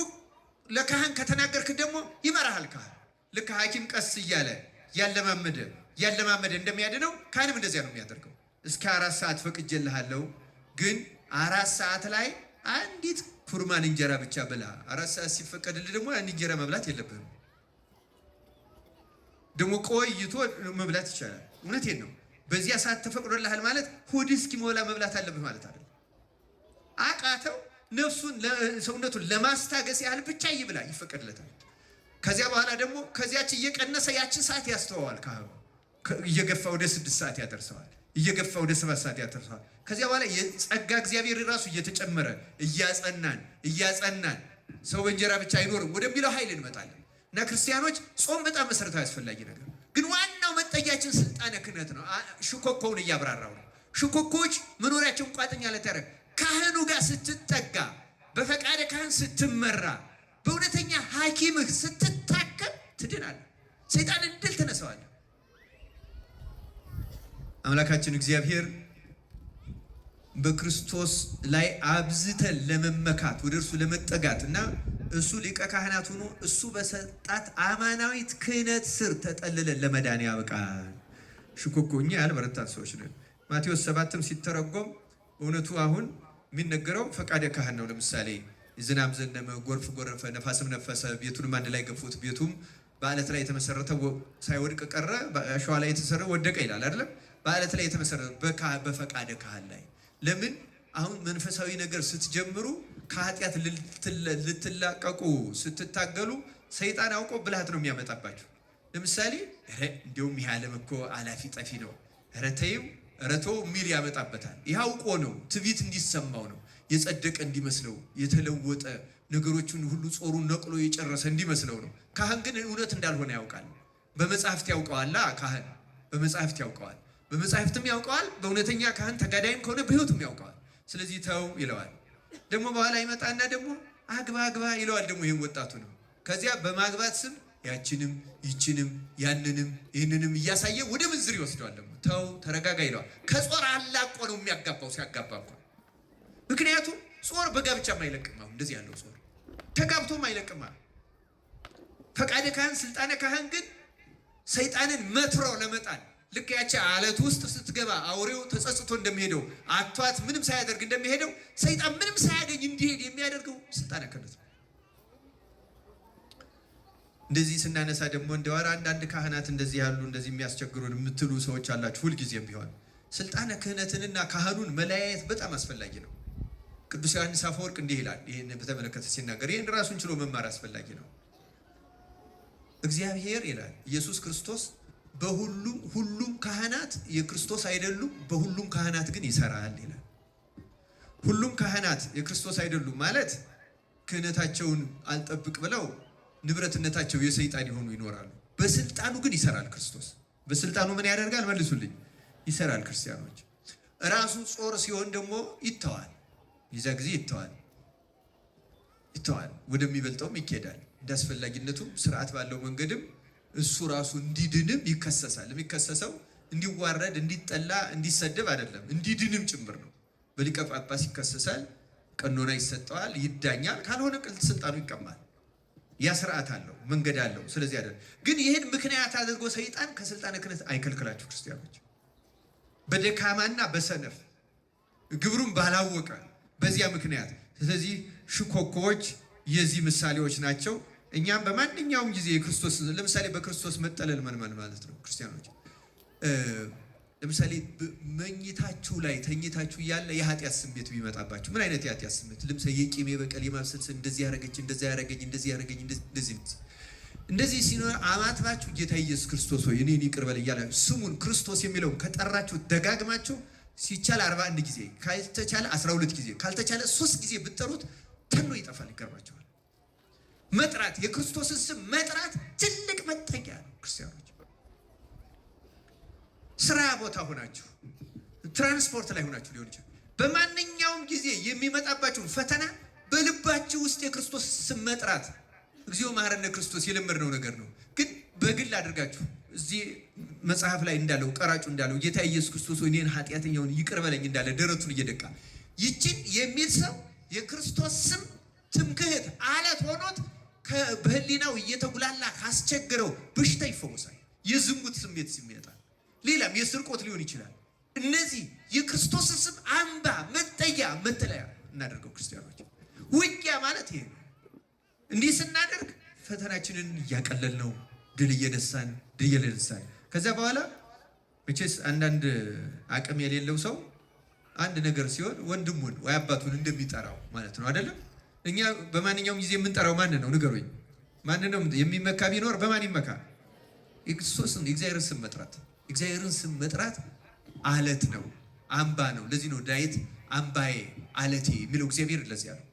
ለካህን ከተናገርክ ደግሞ ይመራሃል ካህን። ልክ ሐኪም ቀስ እያለ ያለማመደ እንደሚያድነው ካህንም እንደዚያ ነው የሚያደርገው። እስከ 4 ሰዓት ፈቅጄልሃለሁ፣ ግን 4 ሰዓት ላይ አንዲት ኩርማን እንጀራ ብቻ ብላ። 4 ሰዓት ሲፈቀድልህ ደግሞ አንድ እንጀራ መብላት የለብህም። ደግሞ ቆይቶ መብላት ይቻላል። እውነቴን ነው። በዚያ ሰዓት ተፈቅዶልሃል ማለት ሆድ እስኪሞላ መብላት አለብህ ማለት አይደለም። አቃተው ነፍሱን ሰውነቱን ለማስታገስ ያህል ብቻ ይብላ፣ ይፈቀድለታል። ከዚያ በኋላ ደግሞ ከዚያች እየቀነሰ ያችን ሰዓት ያስተዋዋል። ካህኑ እየገፋ ወደ 6 ሰዓት ያደርሰዋል፣ እየገፋ ወደ 7 ሰዓት ያደርሰዋል። ከዚያ በኋላ የጸጋ እግዚአብሔር ራሱ እየተጨመረ እያጸናን ሰው በእንጀራ ብቻ አይኖርም ወደሚለው ኃይል እንመጣለን። እና ክርስቲያኖች ጾም በጣም መሰረታዊ አስፈላጊ ነገር፣ ግን ዋናው መጠጊያችን ስልጣነ ክህነት ነው። ሽኮኮውን እያብራራው ነው። ሽኮኮዎች መኖሪያቸውን ቋጥኛ ለታረግ ካህኑ ጋር ስትጠጋ፣ በፈቃደ ካህን ስትመራ፣ በእውነተኛ ሐኪምህ ስትታከም ትድናለህ። ሰይጣንን ድል ትነሳዋለህ። አምላካችን እግዚአብሔር በክርስቶስ ላይ አብዝተን ለመመካት ወደ እርሱ ለመጠጋት እና እሱ ሊቀ ካህናት ሆኖ እሱ በሰጣት አማናዊት ክህነት ስር ተጠልለን ለመዳን ያብቃን። ሽኮኮ እኛ ያልበረታን ሰዎች ነን። ማቴዎስ 7ም ሲተረጎም እውነቱ አሁን የሚነገረው ፈቃደ ካህን ነው። ለምሳሌ ዝናብ ዘነመ፣ ጎርፍ ጎረፈ፣ ነፋስም ነፈሰ፣ ቤቱንም አንድ ላይ ገፉት፣ ቤቱም በአለት ላይ የተመሰረተ ሳይወድቅ ቀረ፣ በአሸዋ ላይ የተሰራ ወደቀ ይላል አይደለም? በአለት ላይ የተመሰረተ በፈቃደ ካህን ላይ። ለምን አሁን መንፈሳዊ ነገር ስትጀምሩ ከኃጢአት ልትላቀቁ ስትታገሉ ሰይጣን አውቆ ብልሃት ነው የሚያመጣባችሁ። ለምሳሌ እንዲሁም ይህ ዓለም እኮ አላፊ ጠፊ ነው፣ ረተይም ረቶ ሚል ያመጣበታል። ይህ አውቆ ነው፣ ትዕቢት እንዲሰማው ነው፣ የጸደቀ እንዲመስለው፣ የተለወጠ ነገሮችን ሁሉ ጾሩን ነቅሎ የጨረሰ እንዲመስለው ነው። ካህን ግን እውነት እንዳልሆነ ያውቃል። በመጽሐፍት ያውቀዋል። ካህን በመጽሐፍት ያውቀዋል፣ በመጽሐፍትም ያውቀዋል። በእውነተኛ ካህን ተጋዳይም ከሆነ በሕይወትም ያውቀዋል። ስለዚህ ተው ይለዋል። ደግሞ በኋላ ይመጣና ደግሞ አግባ ይለዋል። ደግሞ ይህን ወጣቱ ነው። ከዚያ በማግባት ስም ያችንም ይችንም ያንንም ይህንንም እያሳየ ወደ ምንዝር ይወስደዋል። ደግሞ ተው ተረጋጋ ይለዋል። ከጾር አላቆ ነው የሚያጋባው ሲያጋባ እንኳ። ምክንያቱም ጾር በጋብቻም አይለቅም። አሁን እንደዚህ ያለው ጾር ተጋብቶም አይለቅም። ፈቃደ ካህን ስልጣነ ካህን ግን ሰይጣንን መትሮ ለመጣል ልክ ያቺ አለት ውስጥ ስትገባ አውሬው ተጸጽቶ እንደሚሄደው አቷት ምንም ሳያደርግ እንደሚሄደው ሰይጣን ምንም ሳያገኝ እንዲሄድ የሚያደርገው ስልጣነ ክህነት ነው። እንደዚህ ስናነሳ ደግሞ እንደዋራ አንዳንድ ካህናት እንደዚህ ያሉ እንደዚህ የሚያስቸግሩን የምትሉ ሰዎች አላችሁ። ሁልጊዜም ቢሆን ስልጣነ ክህነትንና ካህኑን መለያየት በጣም አስፈላጊ ነው። ቅዱስ ዮሐንስ አፈወርቅ እንዲህ ይላል። ይህን በተመለከተ ሲናገር ይህን ራሱን ችሎ መማር አስፈላጊ ነው። እግዚአብሔር ይላል ኢየሱስ ክርስቶስ ሁሉም ካህናት የክርስቶስ አይደሉም፣ በሁሉም ካህናት ግን ይሰራል ይላል። ሁሉም ካህናት የክርስቶስ አይደሉም ማለት ክህነታቸውን አልጠብቅ ብለው ንብረትነታቸው የሰይጣን የሆኑ ይኖራሉ። በስልጣኑ ግን ይሰራል ክርስቶስ። በስልጣኑ ምን ያደርጋል? መልሱልኝ። ይሰራል። ክርስቲያኖች ራሱ ጾር ሲሆን ደግሞ ይተዋል። የዛ ጊዜ ይተዋል፣ ወደሚበልጠውም ይኬዳል። እንዳስፈላጊነቱም ስርዓት ባለው መንገድም እሱ ራሱ እንዲድንም ይከሰሳል። የሚከሰሰው እንዲዋረድ፣ እንዲጠላ፣ እንዲሰደብ አይደለም፣ እንዲድንም ጭምር ነው። በሊቀ ጳጳስ ይከሰሳል፣ ቀኖና ይሰጠዋል፣ ይዳኛል። ካልሆነ ስልጣኑ ይቀማል። ያ ስርዓት አለው፣ መንገድ አለው። ስለዚህ አይደለም ግን ይህን ምክንያት አድርጎ ሰይጣን ከስልጣነ ክህነት አይከልክላችሁ ክርስቲያኖች። በደካማና በሰነፍ ግብሩን ባላወቀ በዚያ ምክንያት። ስለዚህ ሽኮኮዎች የዚህ ምሳሌዎች ናቸው። እኛም በማንኛውም ጊዜ የክርስቶስ ለምሳሌ በክርስቶስ መጠለል ምን ማለት ነው ክርስቲያኖች? ለምሳሌ መኝታችሁ ላይ ተኝታችሁ እያለ የኃጢአት ስሜት ቢመጣባችሁ ምን አይነት የኃጢአት ስሜት? ለምሳሌ የቂም፣ የበቀል፣ የማብሰልሰል እንደዚህ ያረገኝ እንደዚህ ሲኖር አማትባችሁ ጌታ ኢየሱስ ክርስቶስ ሆይ እኔን ይቅር በል እያላችሁ ስሙን ክርስቶስ የሚለውን ከጠራችሁ ደጋግማችሁ ሲቻል 41 ጊዜ ካልተቻለ 12 ጊዜ ካልተቻለ 3 ጊዜ ብትጠሩት ተኖ ይጠፋል። ይገርማችኋል። መጥራት የክርስቶስን ስም መጥራት ትልቅ መጠጊያ ነው ክርስቲያኖች። ስራ ቦታ ሆናችሁ ትራንስፖርት ላይ ሆናችሁ ሊሆን ይችላል። በማንኛውም ጊዜ የሚመጣባችሁን ፈተና በልባችሁ ውስጥ የክርስቶስ ስም መጥራት እግዚኦ መሐረነ ክርስቶስ የለመድነው ነገር ነው። ግን በግል አድርጋችሁ እዚህ መጽሐፍ ላይ እንዳለው ቀራጩ እንዳለው ጌታ ኢየሱስ ክርስቶስ ወይ እኔን ኃጢአተኛውን ይቅር በለኝ እንዳለ ደረቱን እየደቃ ይችን የሚል ሰው የክርስቶስ ስም ትምክህት አለት ሆኖት በህሊናው እየተጉላላ ካስቸገረው በሽታ ይፈወሳል። የዝሙት ስሜት ይመጣል። ሌላም የስርቆት ሊሆን ይችላል። እነዚህ የክርስቶስን ስም አምባ፣ መጠጊያ፣ መጠለያ እናደርገው ክርስቲያኖች። ውጊያ ማለት ይሄ ነው። እንዲህ ስናደርግ ፈተናችንን እያቀለል ነው፣ ድል እየነሳን ከዛ በኋላ መቼስ አንዳንድ አቅም የሌለው ሰው አንድ ነገር ሲሆን ወንድሙን ወይ አባቱን እንደሚጠራው ማለት ነው አይደለም? እኛ በማንኛውም ጊዜ የምንጠራው ማን ነው? ንገሩኝ። ማን ነው የሚመካ? ቢኖር በማን ይመካ? ክርስቶስን። የእግዚአብሔርን ስም መጥራት፣ እግዚአብሔርን ስም መጥራት አለት ነው፣ አምባ ነው። ለዚህ ነው ዳዊት አምባዬ አለቴ የሚለው። እግዚአብሔር ለዚያ ነው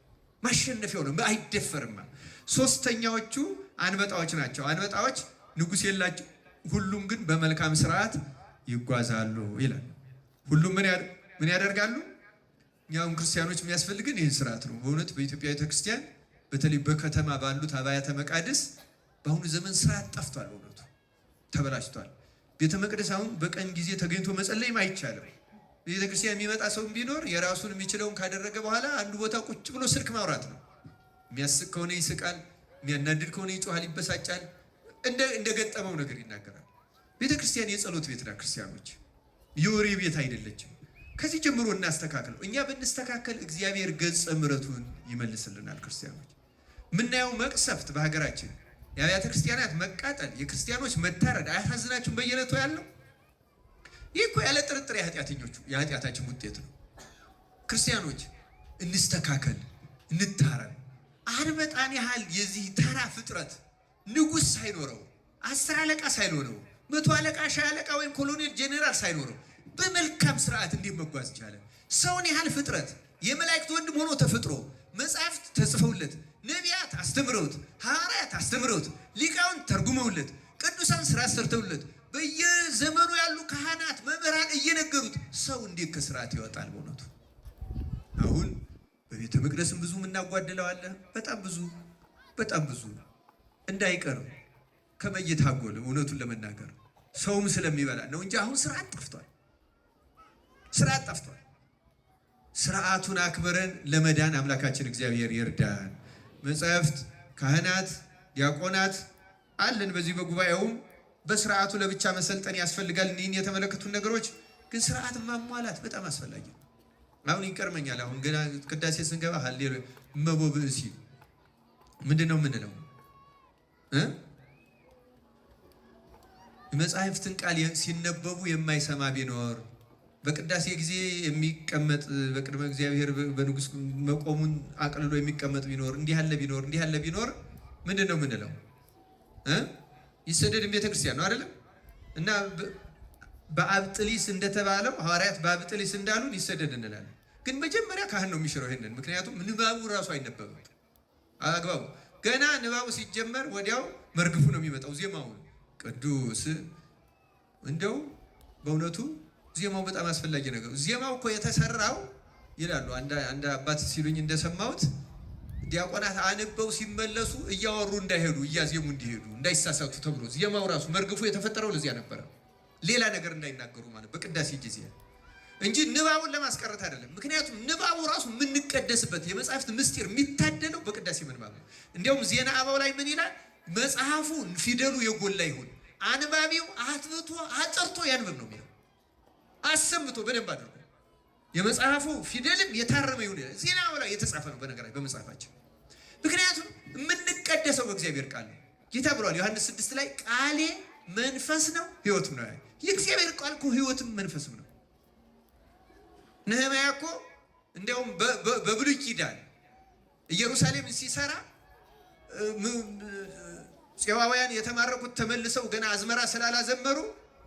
ማሸነፊያው ነው፣ አይደፈርም። ሶስተኛዎቹ አንበጣዎች ናቸው። አንበጣዎች ንጉሥ የላቸው፣ ሁሉም ግን በመልካም ስርዓት ይጓዛሉ ይላል። ሁሉም ምን ያደርጋሉ? እኛም ክርስቲያኖች የሚያስፈልግን ይህን ስርዓት ነው። በእውነት በኢትዮጵያ ቤተክርስቲያን በተለይ በከተማ ባሉት አብያተ መቃድስ በአሁኑ ዘመን ስርዓት ጠፍቷል። በእውነቱ ተበላሽቷል። ቤተ መቅደስ አሁን በቀን ጊዜ ተገኝቶ መጸለይም አይቻልም። ቤተክርስቲያን የሚመጣ ሰው ቢኖር የራሱን የሚችለውን ካደረገ በኋላ አንዱ ቦታ ቁጭ ብሎ ስልክ ማውራት ነው። የሚያስቅ ከሆነ ይስቃል፣ የሚያናድድ ከሆነ ይጮሃል፣ ይበሳጫል፣ እንደገጠመው ነገር ይናገራል። ቤተክርስቲያን የጸሎት ቤት ናት። ክርስቲያኖች የወሬ ቤት አይደለችም። ከዚህ ጀምሮ እናስተካክለው። እኛ ብንስተካከል እግዚአብሔር ገጸ ምሕረቱን ይመልስልናል። ክርስቲያኖች ምናየው መቅሰፍት በሀገራችን የአብያተ ክርስቲያናት መቃጠል፣ የክርስቲያኖች መታረድ አያሳዝናችሁም? በየዕለቱ ያለው ይህ እኮ ያለ ጥርጥር የኃጢአታችን ውጤት ነው። ክርስቲያኖች እንስተካከል፣ እንታረም። አንበጣን ያህል የዚህ ተራ ፍጥረት ንጉሥ ሳይኖረው፣ 10 አለቃ ሳይኖረው፣ 100 አለቃ፣ 10 አለቃ ወይም ኮሎኔል ጄኔራል ሳይኖረው በመልካም ስርዓት እንዴት መጓዝ ይቻላል? ሰውን ያህል ፍጥረት የመላእክት ወንድም ሆኖ ተፈጥሮ መጻሕፍት ተጽፈውለት፣ ነቢያት አስተምረውት፣ ሐዋርያት አስተምረውት፣ ሊቃውንት ተርጉመውለት፣ ቅዱሳን ስራ ሰርተውለት፣ በየዘመኑ ያሉ ካህናት መምህራን እየነገሩት ሰው እንዴት ከስርዓት ይወጣል? በእውነቱ አሁን በቤተ መቅደስም ብዙ የምናጓድለው አለ። በጣም ብዙ እንዳይቀር ከመየታጎል እውነቱን ለመናገር ሰውም ስለሚበላ ነው እንጂ አሁን ስርዓት ጠፍቷል። ስርዓቱን አክብረን ለመዳን አምላካችን እግዚአብሔር ይርዳን። መጻሕፍት፣ ካህናት፣ ዲያቆናት አለን። በዚህ በጉባኤውም በስርዓቱ ለብቻ መሰልጠን ያስፈልጋል። እኒህን የተመለከቱን ነገሮች ግን ስርዓት ማሟላት በጣም አስፈላጊ ነው። አሁን ይቀርመኛል። አሁን ገና ቅዳሴ ስንገባ ሃሌሉያ እመቦ ብእሲ ምንድን ነው የምንለው? መጻሕፍትን ቃል ሲነበቡ የማይሰማ ቢኖር፣ በቅዳሴ ጊዜ የሚቀመጥ በቅድመ እግዚአብሔር በንጉሥ መቆሙን አቅልሎ የሚቀመጥ ቢኖር፣ እንዲህ ያለ ቢኖር ምንድን ነው የምንለው? ይሰደድም ቤተክርስቲያን ነው አይደለም? እና በአብጥሊስ እንደተባለው ሐዋርያት በአብጥሊስ እንዳሉን ይሰደድ እንላለን። ግን መጀመሪያ ካህን ነው የሚሽረው ይሄንን። ምክንያቱም ንባቡ ራሱ አይነበብም አግባቡ። ገና ንባቡ ሲጀመር ወዲያው መርግፉ ነው የሚመጣው። ዜማው ቅዱስ እንደው በእውነቱ ዜማው በጣም አስፈላጊ ነገር። ዜማው እኮ የተሰራው ይላሉ አንድ አባት ሲሉኝ እንደሰማሁት ዲያቆናት አንበው ሲመለሱ እያወሩ እንዳይሄዱ እያዜሙ እንዲሄዱ እንዳይሳሳቱ ተብሎ ዜማው ራሱ መርግፉ የተፈጠረው ለዚያ ነበረ። ሌላ ነገር እንዳይናገሩ ማለት በቅዳሴ ጊዜ እንጂ ንባቡን ለማስቀረት አይደለም። ምክንያቱም ንባቡ ራሱ የምንቀደስበት የመጽሐፍት ምስጢር የሚታደለው በቅዳሴ ምንባብ ነው። እንዲያውም ዜና አበው ላይ ምን ይላል? መጽሐፉ ፊደሉ የጎላ ይሁን፣ አንባቢው አትብቶ አጥርቶ ያንብብ ነው የሚለው። አሰምቶ በደንብ አድርጎ የመጽሐፉ ፊደልም የታረመ ይሁን ይላል። ዜና አበው ላይ የተጻፈ ነው በነገራችን በመጽሐፋችን። ምክንያቱም የምንቀደሰው በእግዚአብሔር ቃል ነው። ጌታ ብሏል ዮሐንስ 6 ላይ ቃሌ መንፈስ ነው ሕይወትም ነው። የእግዚአብሔር ቃል እኮ ሕይወትም መንፈስም ነው። ነህምያ እኮ እንዲያውም በብሉይ ኪዳን ኢየሩሳሌም ሲሰራ ፄዋውያን የተማረኩት ተመልሰው ገና አዝመራ ስላላዘመሩ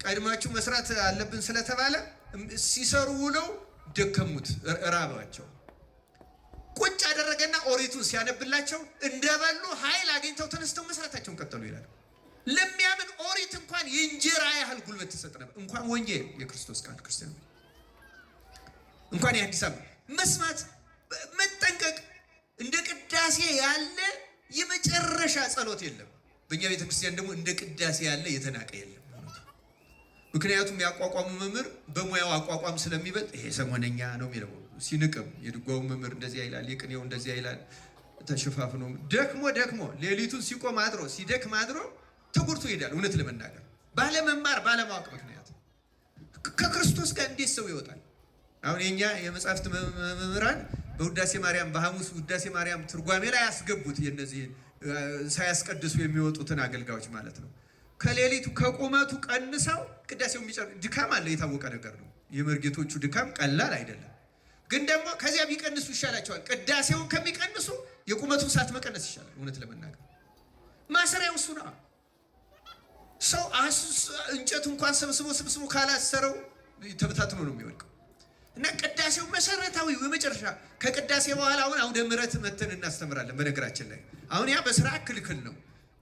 ቀድማችሁ መስራት አለብን ስለተባለ ሲሰሩ ውለው ደከሙት፣ ራባቸው። ቁጭ አደረገና ኦሪቱን ሲያነብላቸው እንደበሉ ኃይል አግኝተው ተነስተው መስራታቸውን ቀጠሉ ይላል። ለሚያምን ኦሪት እንኳን የእንጀራ ያህል ጉልበት ተሰጠ ነበር። እንኳን ወንጌል የክርስቶስ ቃል ክርስቲያን እንኳን የአዲስ አበባ መስማት መጠንቀቅ። እንደ ቅዳሴ ያለ የመጨረሻ ጸሎት የለም። በእኛ ቤተክርስቲያን ደግሞ እንደ ቅዳሴ ያለ የተናቀ የለም። ምክንያቱም ያቋቋሙ መምህር በሙያው አቋቋም ስለሚበልጥ ይሄ ሰሞነኛ ነው የሚለው ሲንቅም፣ የድጓው መምህር እንደዚያ ይላል፣ የቅኔው እንደዚያ ይላል። ተሸፋፍኖ ደክሞ ሌሊቱን ሲቆም አድሮ ሲደክም አድሮ ተጎድቶ ይሄዳል። እውነት ለመናገር ባለመማር ባለማወቅ ምክንያት ከክርስቶስ ጋር እንዴት ሰው ይወጣል? አሁን የኛ የመጻሕፍት መምህራን በውዳሴ ማርያም በሐሙስ ውዳሴ ማርያም ትርጓሜ ላይ ያስገቡት የነዚህ ሳያስቀድሱ የሚወጡትን አገልጋዮች ማለት ነው። ከሌሊቱ ከቁመቱ ቀንሰው ቅዳሴው የሚጨርስ ድካም አለ፣ የታወቀ ነገር ነው። የመርጌቶቹ ድካም ቀላል አይደለም። ግን ደግሞ ከዚያ ቢቀንሱ ይሻላቸዋል። ቅዳሴውን ከሚቀንሱ የቁመቱን ሰዓት መቀነስ ይሻላል። እውነት ለመናገር ማሰሪያው እሱ ነው። ሰው እንጨት እንኳን ሰብስቦ ካላሰረው ተበታትኖ ነው የሚወድቀው። እና ቅዳሴው መሰረታዊ የመጨረሻ ከቅዳሴ በኋላ አሁን ምሕረት መተን እናስተምራለን። በነገራችን ላይ አሁን ያ በስራ ክልክል ነው።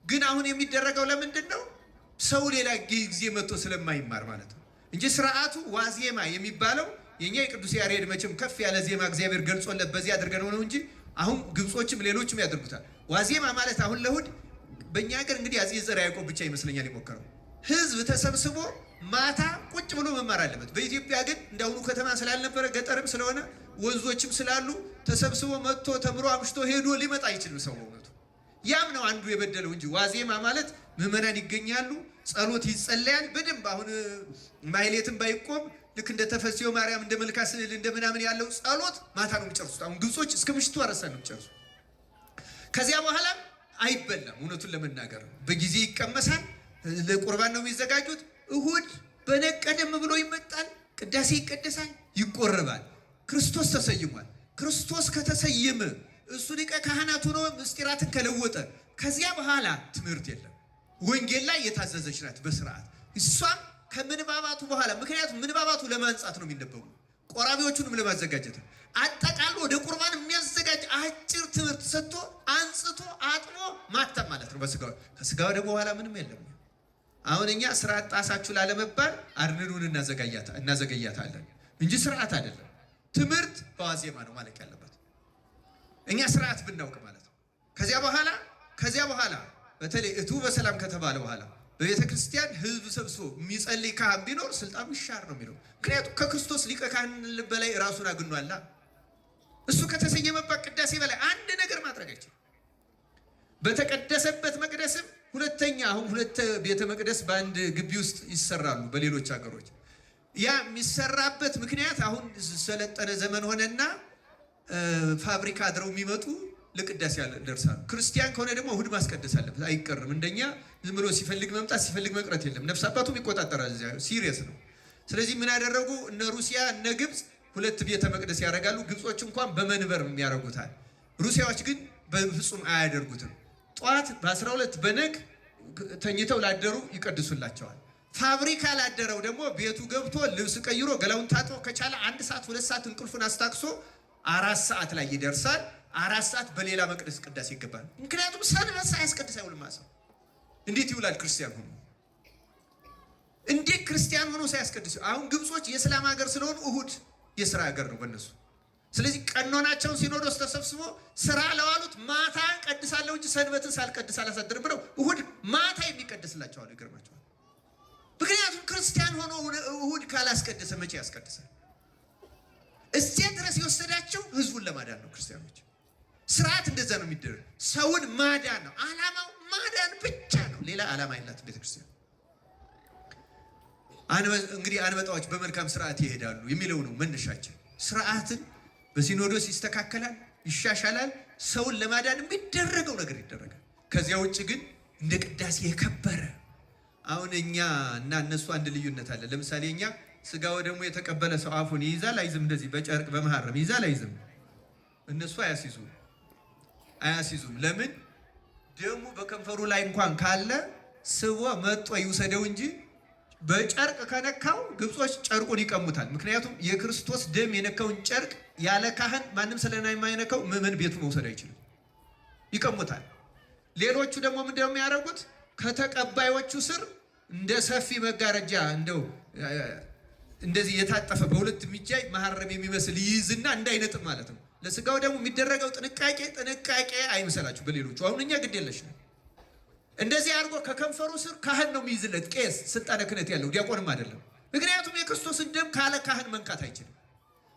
ግን አሁን የሚደረገው ለምንድን ነው? ሰው ሌላ ጊዜ መጥቶ ስለማይማር ማለት ነው እንጂ ስርዓቱ ዋዜማ የሚባለው የኛ የቅዱስ ያሬድ መቼም ከፍ ያለ ዜማ እግዚአብሔር ገልጾለት በዚህ አድርገን ነው እንጂ አሁን ግብጾችም ሌሎችም ያደርጉታል። ዋዜማ ማለት አሁን ለእሑድ በእኛ ሀገር እንግዲህ አፄ ዘርዓ ያዕቆብ ብቻ ይመስለኛል የሞከረው። ህዝብ ተሰብስቦ ማታ ቁጭ ብሎ መማር አለበት። በኢትዮጵያ ግን እንዳሁኑ ከተማ ስላልነበረ ገጠርም ስለሆነ ወንዞችም ስላሉ ተሰብስቦ መጥቶ ተምሮ አምሽቶ ሄዶ ሊመጣ አይችልም ሰው በእውነቱ። ያም ነው አንዱ የበደለው እንጂ ዋዜማ ማለት ምዕመናን ይገኛሉ፣ ጸሎት ይጸለያል በደንብ። አሁን ማህሌትም ባይቆም ልክ እንደ ተፈስዮ ማርያም እንደ መልካ ስዕል እንደ ምናምን ያለው ጸሎት ማታ ነው የሚጨርሱት። አሁን ግብጾች እስከ ምሽቱ አረሳን ነው የሚጨርሱት። ከዚያ በኋላ አይበላም። እውነቱን ለመናገር በጊዜ ይቀመሳል። ለቁርባን ነው የሚዘጋጁት። እሁድ በነቀደም ብሎ ይመጣል፣ ቅዳሴ ይቀደሳል፣ ይቆርባል። ክርስቶስ ተሰይሟል። ክርስቶስ ከተሰየመ እሱ ሊቀ ካህናት ሆኖ ምስጢራትን ከለወጠ ከዚያ በኋላ ትምህርት የለም። ወንጌል ላይ የታዘዘች ናት በስርዓት እሷም ከምንባባቱ በኋላ። ምክንያቱም ምንባባቱ ለማንጻት ነው የሚነበቡ፣ ቆራቢዎቹንም ለማዘጋጀት ነው። አጠቃሎ ወደ ቁርባን የሚያዘጋጅ አጭር ትምህርት ሰጥቶ አንጽቶ አጥቦ ማተም ማለት ነው በስጋው። ከስጋው ወደ በኋላ ምንም የለም። አሁን እኛ ስርዓት ጣሳችሁ ላለመባል አርንኑን እናዘገያታለን እንጂ ስርዓት አይደለም። ትምህርት በዋዜማ ነው ማለቅ ያለበት። እኛ ስርዓት ብናውቅ ማለት ነው። ከዚያ በኋላ በተለይ እቱ በሰላም ከተባለ በኋላ በቤተ ክርስቲያን ህዝብ ሰብስቦ የሚጸልይ ካህን ቢኖር ስልጣኑ ይሻር ነው የሚለው። ምክንያቱም ከክርስቶስ ሊቀ ካህን በላይ ራሱን አግኗላ። እሱ ከተሰየመበት ቅዳሴ በላይ አንድ ነገር ማድረግ አይችልም። በተቀደሰበት መቅደስም አሁን ሁለት ቤተ መቅደስ በአንድ ግቢ ውስጥ ይሰራሉ በሌሎች ሀገሮች። ያ የሚሰራበት ምክንያት አሁን ሰለጠነ ዘመን ሆነና ፋብሪካ አድረው የሚመጡ ለቅዳሴ ደርሳሉ። ክርስቲያን ከሆነ ደግሞ እሁድ ማስቀደስ አለበት፣ አይቀርም። እንደኛ ዝም ብሎ ሲፈልግ መምጣት ሲፈልግ መቅረት የለም። ነፍስ አባቱም ይቆጣጠራል። ሲሪየስ ነው። ስለዚህ ምን ያደረጉ እነ ሩሲያ እነ ግብፅ ሁለት ቤተ መቅደስ ያደርጋሉ። ግብጾች እንኳን በመንበር ያደርጉታል። ሩሲያዎች ግን በፍጹም አያደርጉትም። ጠዋት በ12 በነግ ተኝተው ላደሩ ይቀድሱላቸዋል። ፋብሪካ ላደረው ደግሞ ቤቱ ገብቶ ልብስ ቀይሮ ገላውን ታጥቦ ከቻለ 1 ሰዓት 2 ሰዓት እንቅልፉን አስታክሶ 4 ሰዓት ላይ ይደርሳል። 4 ሰዓት በሌላ መቅደስ ቅዳሴ ይገባል። ምክንያቱም ሰንበት ሳያስቀድስ አይውልም። እንዴት ይውላል ክርስቲያን ሆኖ? እንዴት ክርስቲያን ሆኖ ሳያስቀድስ? አሁን ግብጾች የእስላም ሀገር ስለሆኑ እሁድ የሥራ ሀገር ነው በእነሱ። ስለዚህ ቀኖናቸውን ሲኖዶስ ተሰብስቦ ስራ ለዋሉት ማታ ቀድሳለሁ እንጂ ሰንበትን ሳልቀድስ አላሳድርም ብለው እሁድ ማታ የሚቀድስላቸው አሉ። ይገርማቸዋል። ምክንያቱም ክርስቲያን ሆኖ እሁድ ካላስቀደሰ መቼ ያስቀድሳል? እዚያ ድረስ የወሰዳቸው ህዝቡን ለማዳን ነው። ክርስቲያኖች ስርዓት እንደዛ ነው የሚደረግ። ሰውን ማዳን ነው ዓላማው፣ ማዳን ብቻ ነው። ሌላ ዓላማ የላትም ቤተክርስቲያን። እንግዲህ አንበጣዎች በመልካም ስርዓት ይሄዳሉ የሚለው ነው መነሻችን። ስርዓትን በሲኖዶስ ይስተካከላል፣ ይሻሻላል። ሰውን ለማዳን የሚደረገው ነገር ይደረጋል። ከዚያ ውጭ ግን እንደ ቅዳሴ የከበረ አሁን እኛ እና እነሱ አንድ ልዩነት አለ። ለምሳሌ እኛ ስጋው ደግሞ የተቀበለ ሰው አፉን ይይዛል አይዝም? እንደዚህ በጨርቅ በመሐረም ይይዛል አይዝም? እነሱ አያስይዙም። ለምን? ደሙ በከንፈሩ ላይ እንኳን ካለ ስቦ መጦ ይውሰደው እንጂ በጨርቅ ከነካው ግብጾች ጨርቁን ይቀሙታል። ምክንያቱም የክርስቶስ ደም የነካውን ጨርቅ ያለ ካህን ማንም ስለማይነካው ምዕመን ቤቱ መውሰድ አይችልም፣ ይቀሙታል። ሌሎቹ ደግሞ ምንድነው የሚያደርጉት? ከተቀባዮቹ ስር እንደ ሰፊ መጋረጃ እንደዚህ የታጠፈ በሁለት የሚጃይ መሐረም የሚመስል ይይዝና እንዳይነጥብ ማለት ነው። ለስጋው ደግሞ የሚደረገው ጥንቃቄ አይመስላችሁ በሌሎቹ። አሁን እኛ ግድ የለሽ ነው። እንደዚህ አድርጎ ከከንፈሩ ስር ካህን ነው የሚይዝለት፣ ቄስ ስልጣነ ክህነት ያለው ዲያቆንም አይደለም። ምክንያቱም የክርስቶስን ደም ካለ ካህን መንካት አይችልም።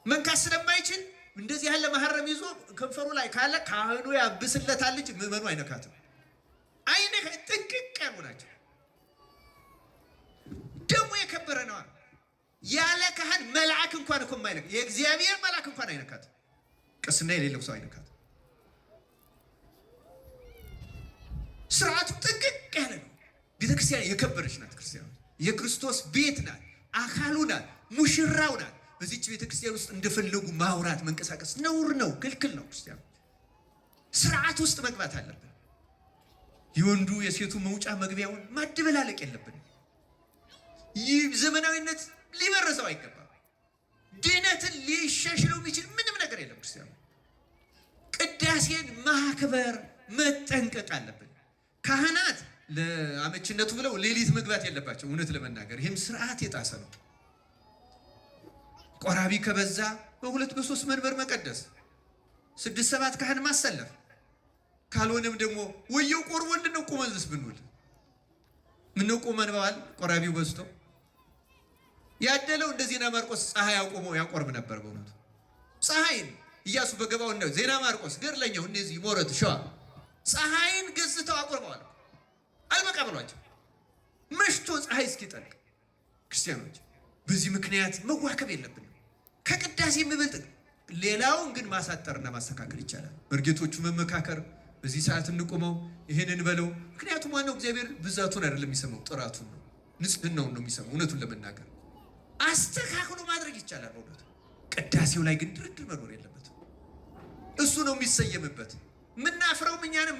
መንካት ስለማይችል እንደዚህ ያለ መሐረም ይዞ ከንፈሩ ላይ ካለ ካህኑ ያብስለታል እንጂ ምዕመኑ አይነካትም። ጥንቅቅ ያሉ ናቸው። ደሙ የከበረ ነው። ያለ ካህን መልአክ እንኳን እኮ የማይነካ የእግዚአብሔር መልአክ እንኳን አይነካትም። ቅስና የሌለው ሰው አይነካትም። ስርዓቱ ጥንቅቅ ያለ ነው። ቤተክርስቲያን የከበረች ናት። ክርስቲያን የክርስቶስ ቤት ናት፣ አካሉ ናት፣ ሙሽራው ናት። በዚች ቤተክርስቲያን ውስጥ እንደፈለጉ ማውራት መንቀሳቀስ ነውር ነው፣ ክልክል ነው። ክርስቲያን ስርዓት ውስጥ መግባት አለብን። የወንዱ የሴቱ መውጫ መግቢያውን ማደበላለቅ የለብንም። ይህ ዘመናዊነት ሊበረዘው አይገባም። ድነትን ሊሻሽለው የሚችል ምንም ነገር የለም። ክርስቲያኑ ቅዳሴን ማክበር መጠንቀቅ አለብን። ካህናት ለአመችነቱ ብለው ሌሊት መግባት የለባቸው። እውነት ለመናገር ይህም ስርዓት የጣሰ ነው። ቆራቢ ከበዛ በ2 በ3 መንበር መቀደስ፣ 6 7 ካህን ማሰለፍ፣ ካልሆነም ደግሞ ወየው ቆርቦልን ነው ቆመንስ ብንውል ምነው ቆመን በዋል ቆራቢው በዝቶ ያደለው። እንደ ዜና ማርቆስ ፀሐይ አቆሞ ያቆርብ ነበር። በእውነቱ ፀሐይን ኢያሱ በገባው ነው። ዜና ማርቆስ ገርለኛው እነዚህ ሞረት ሸዋ ፀሐይን ገዝተው አቆርበዋል። አልበቃ ብሏቸው መሽቶ ፀሐይ እስኪጠልቅ። ክርስቲያኖች በዚህ ምክንያት መዋከብ የለብንም። ከቅዳሴ የሚበልጥ ሌላውን ግን ማሳጠርና ማስተካከል ይቻላል። መርጌቶቹ መመካከር፣ በዚህ ሰዓት እንቆመው፣ ይሄንን በለው። ምክንያቱም ዋናው እግዚአብሔር ብዛቱን አይደለም የሚሰማው፣ ጥራቱን ነው፣ ንጽህናውን ነው የሚሰማው። እውነቱን ለመናገር አስተካክሎ ማድረግ ይቻላል። በእውነቱ ቅዳሴው ላይ ግን ድርድር መኖር የለበትም። እሱ ነው የሚሰየምበት። ምናፍረው እኛ ነን፣